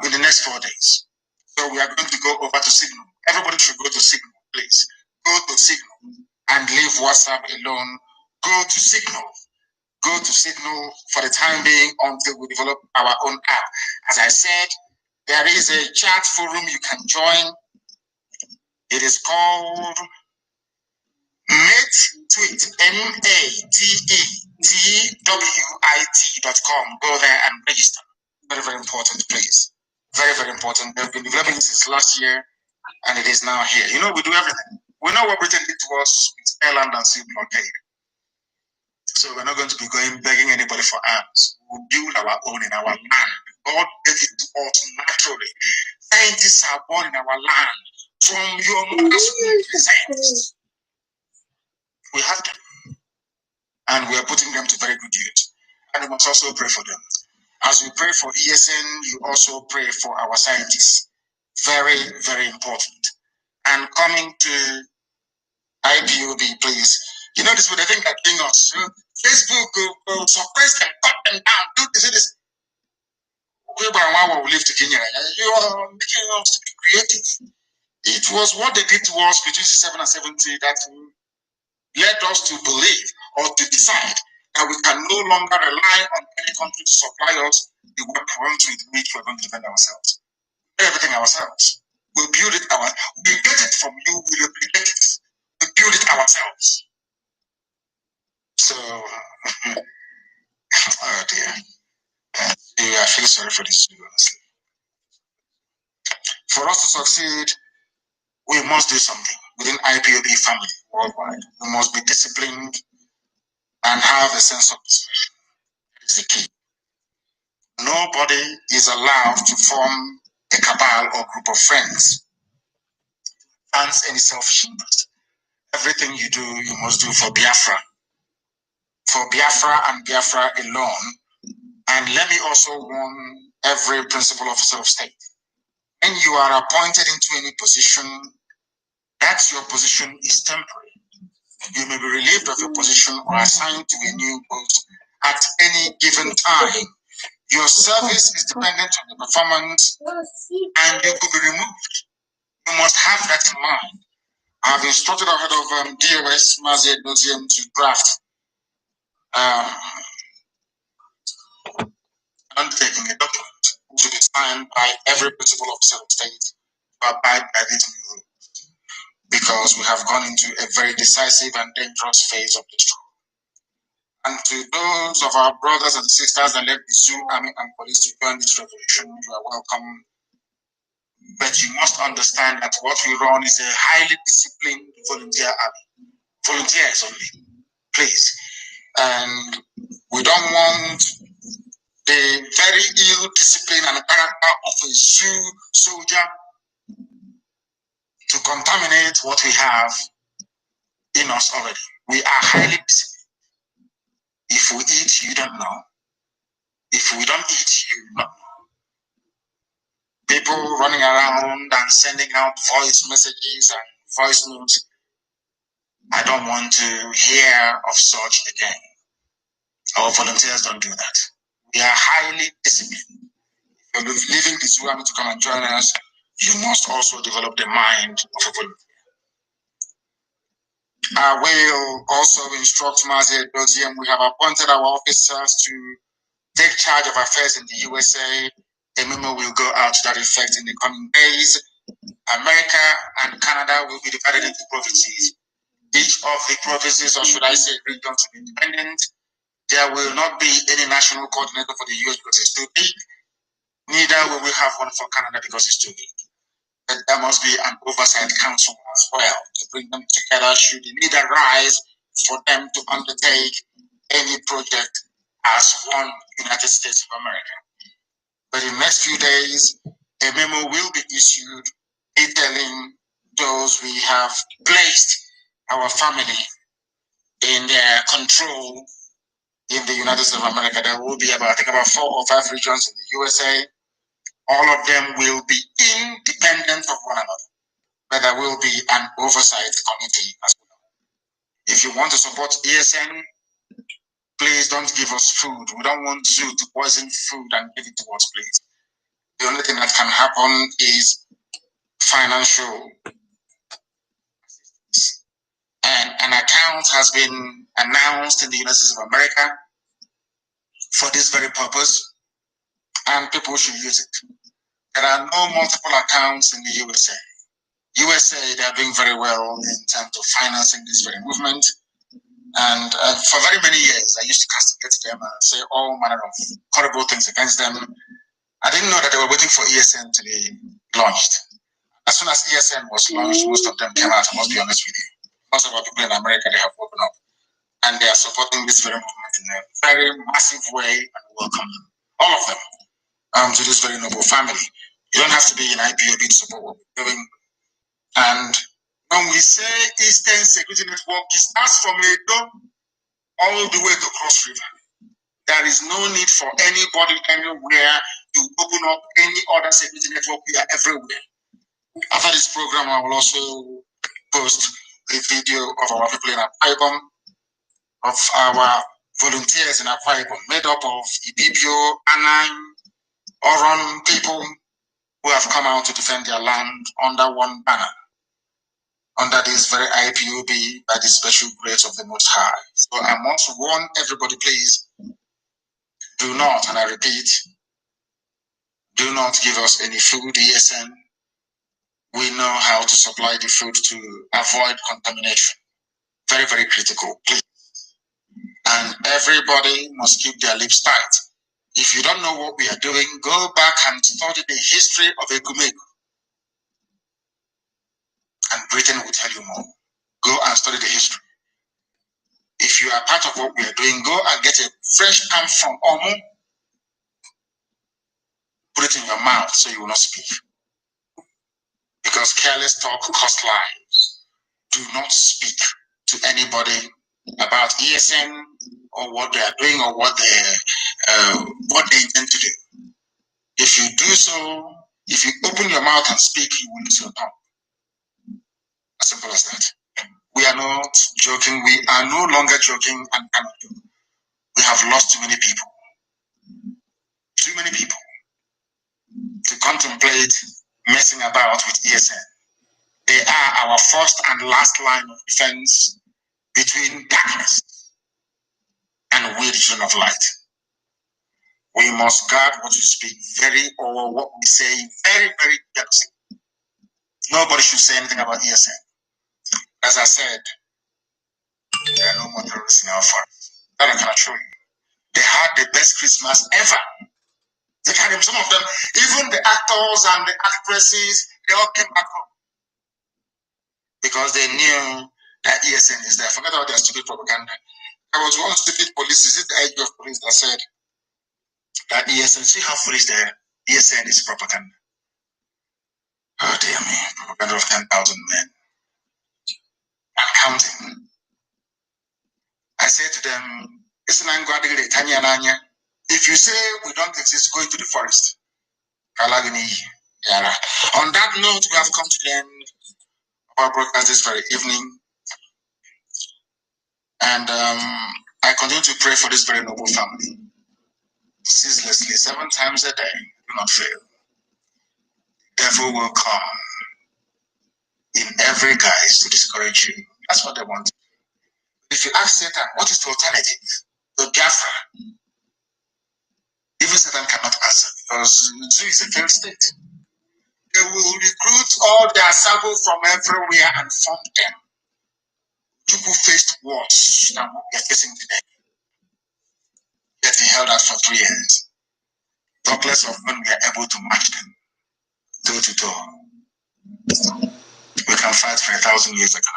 in the next 4 days. So we are going to go over to Signal. Everybody should go to Signal, please. Go to Signal and leave WhatsApp alone. Go to Signal. Go to Signal for the time being until we develop our own app. As I said, there is a chat forum you can join. It is called MateTweet, MateTweet.com. Go there and register. Very, very important, please. Very, very important. They've been developing this since last year, and it is now here. You know, we do everything. We know what Britain did to us with airland and sea blockade. So we're not going to be going begging anybody for arms. We'll build our own in our land. God gave it to us naturally. Scientists are born in our land. From your mother's womb, scientists. We have them. And we are putting them to very good use. And we must also pray for them. As we pray for ESN, you also pray for our scientists. Very, very important. And coming to IPOB, please. You know this with the thing that doing us. Facebook will suppress them, cut them down, do this. We will live to Kenya. You are making us to be creative. It was what they did to us between 67 and 70 that led us to believe or to decide that we can no longer rely on any country to supply us the weapons with which we're going to defend ourselves. Everything ourselves. We build it we get it from you, we replicate it. We build it ourselves. So, oh dear. I feel sorry for this, honestly. For us to succeed, we must do something within IPOB family worldwide. We must be disciplined and have a sense of discretion. That is the key. Nobody is allowed to form a cabal or group of friends. Advance any selfish interest. Everything you do, you must do for Biafra. For Biafra and Biafra alone. And let me also warn every principal officer of state. When you are appointed into any position, that your position is temporary. You may be relieved of your position or assigned to a new post at any given time. Your service is dependent on the performance and you could be removed. You must have that in mind. I have instructed our head of DOS, Mazi, to draft undertaking a document to be signed by every principal officer of state to abide by this new rule. Because we have gone into a very decisive and dangerous phase of the struggle. And to those of our brothers and sisters that led the Zoo Army and Police to join this revolution, you are welcome. But you must understand that what we run is a highly disciplined volunteer army. Volunteers only, please. And we don't want the very ill discipline and character of a zoo soldier contaminate what we have in us already. We are highly disciplined. If we eat, you don't know. If we don't eat, you don't know. People running around and sending out voice messages and voice notes. I don't want to hear of such again. Our volunteers don't do that. We are highly disciplined. If you're leaving this room to come and join us, you must also develop the mind of a volunteer. I will also instruct Mazi at Belgium. We have appointed our officers to take charge of affairs in the USA. A memo will go out to that effect in the coming days. America and Canada will be divided into provinces. Each of the provinces, or should I say regions, to be independent. There will not be any national coordinator for the US because it's too big. Neither will we have one for Canada because it's too big. But there must be an oversight council as well to bring them together should the need arise for them to undertake any project as one United States of America. But in the next few days, a memo will be issued detailing those we have placed our family in their control in the United States of America. There will be about 4 or 5 regions in the USA. All of them will be independent of one another, but there will be an oversight committee as well. If you want to support ESN, please don't give us food. We don't want you to poison food and give it to us, please. The only thing that can happen is financial assistance. And an account has been announced in the United States of America for this very purpose, and people should use it. There are no multiple accounts in the USA. USA, they are doing very well in terms of financing this very movement. And for very many years, I used to castigate them and say all manner of horrible things against them. I didn't know that they were waiting for ESN to be launched. As soon as ESN was launched, most of them came out, I must be honest with you. Most of our people in America, they have woken up. And they are supporting this very movement in a very massive way, and welcome them, all of them, to this very noble family. You don't have to be in IPOB to support what we're doing. And when we say Eastern Security Network, it starts from Edo all the way to Cross River. There is no need for anybody anywhere to open up any other security network. We are everywhere. After this program, I will also post a video of our people in Akwa, of our volunteers in Akwa, made up of Ibibio, Anang, Oron people who have come out to defend their land under one banner, under this very IPOB by the special grace of the Most High. So I must warn everybody, please, do not, and I repeat, do not give us any food, ESN. We know how to supply the food to avoid contamination. Very, very critical, please. And everybody must keep their lips tight. If you don't know what we are doing, go back and study the history of Egumegu. And Britain will tell you more. Go and study the history. If you are part of what we are doing, go and get a fresh palm from Omu. Put it in your mouth so you will not speak. Because careless talk costs lives. Do not speak to anybody about ESN or what they are doing or what they intend to do. If you do so, if you open your mouth and speak, you will lose your tongue. As simple as that. We are not joking. We are no longer joking and cannot do. We have lost too many people. Too many people to contemplate messing about with ESN. They are our first and last line of defense between darkness and we, the children of light. We must guard what we speak or what we say very, very carefully. Nobody should say anything about ESN. As I said, there are no more terrorists in our forest. That I can assure you. They had the best Christmas ever. They had them, some of them, even the actors and the actresses, they all came back home. Because they knew that ESN is there. Forget about their stupid propaganda. There was one stupid police, is it the IG of police that said that ESN, see how foolish they are. ESN is propaganda. Oh dear me, propaganda of 10,000 men and counting. I say to them, if you say we don't exist, go into the forest. On that note, we have come to the end of our broadcast this very evening. And I continue to pray for this very noble family. Ceaselessly, 7 times a day, do not fail. Devil will come in every guise to discourage you. That's what they want. If you ask Satan, what is the alternative? The Biafra. Even Satan cannot answer because Zoo is a failed state. They will recruit all their sabo from everywhere and form them. People faced wars that we are facing today. Yet they held out for 3 years. Talk less of when we are able to match them door to door. We can fight for 1,000 years ago.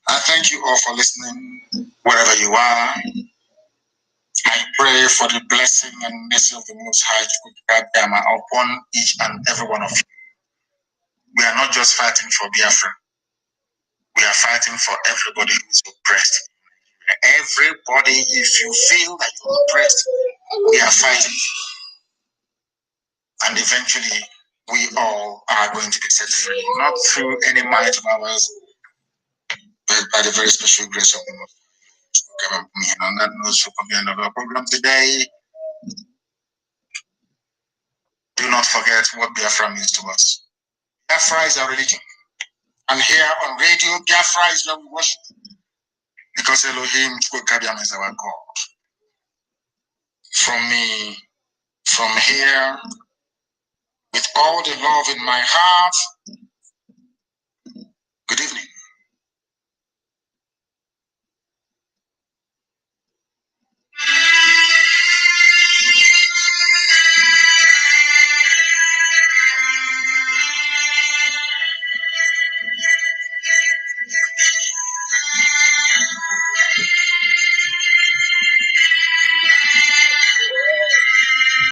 I thank you all for listening wherever you are. I pray for the blessing and mercy of the Most High upon each and every one of you. We are not just fighting for Biafra. We are fighting for everybody who is oppressed. Everybody, if you feel that you're oppressed, we are fighting. And eventually, we all are going to be set free, not through any might of ours, but by the very special grace of the Most High. And on that note, for the end of our program today, do not forget what Biafra means to us. Biafra is our religion. And here on radio, Biafra is where we worship. Because Elohim is our God. From me, from here, with all the love in my heart,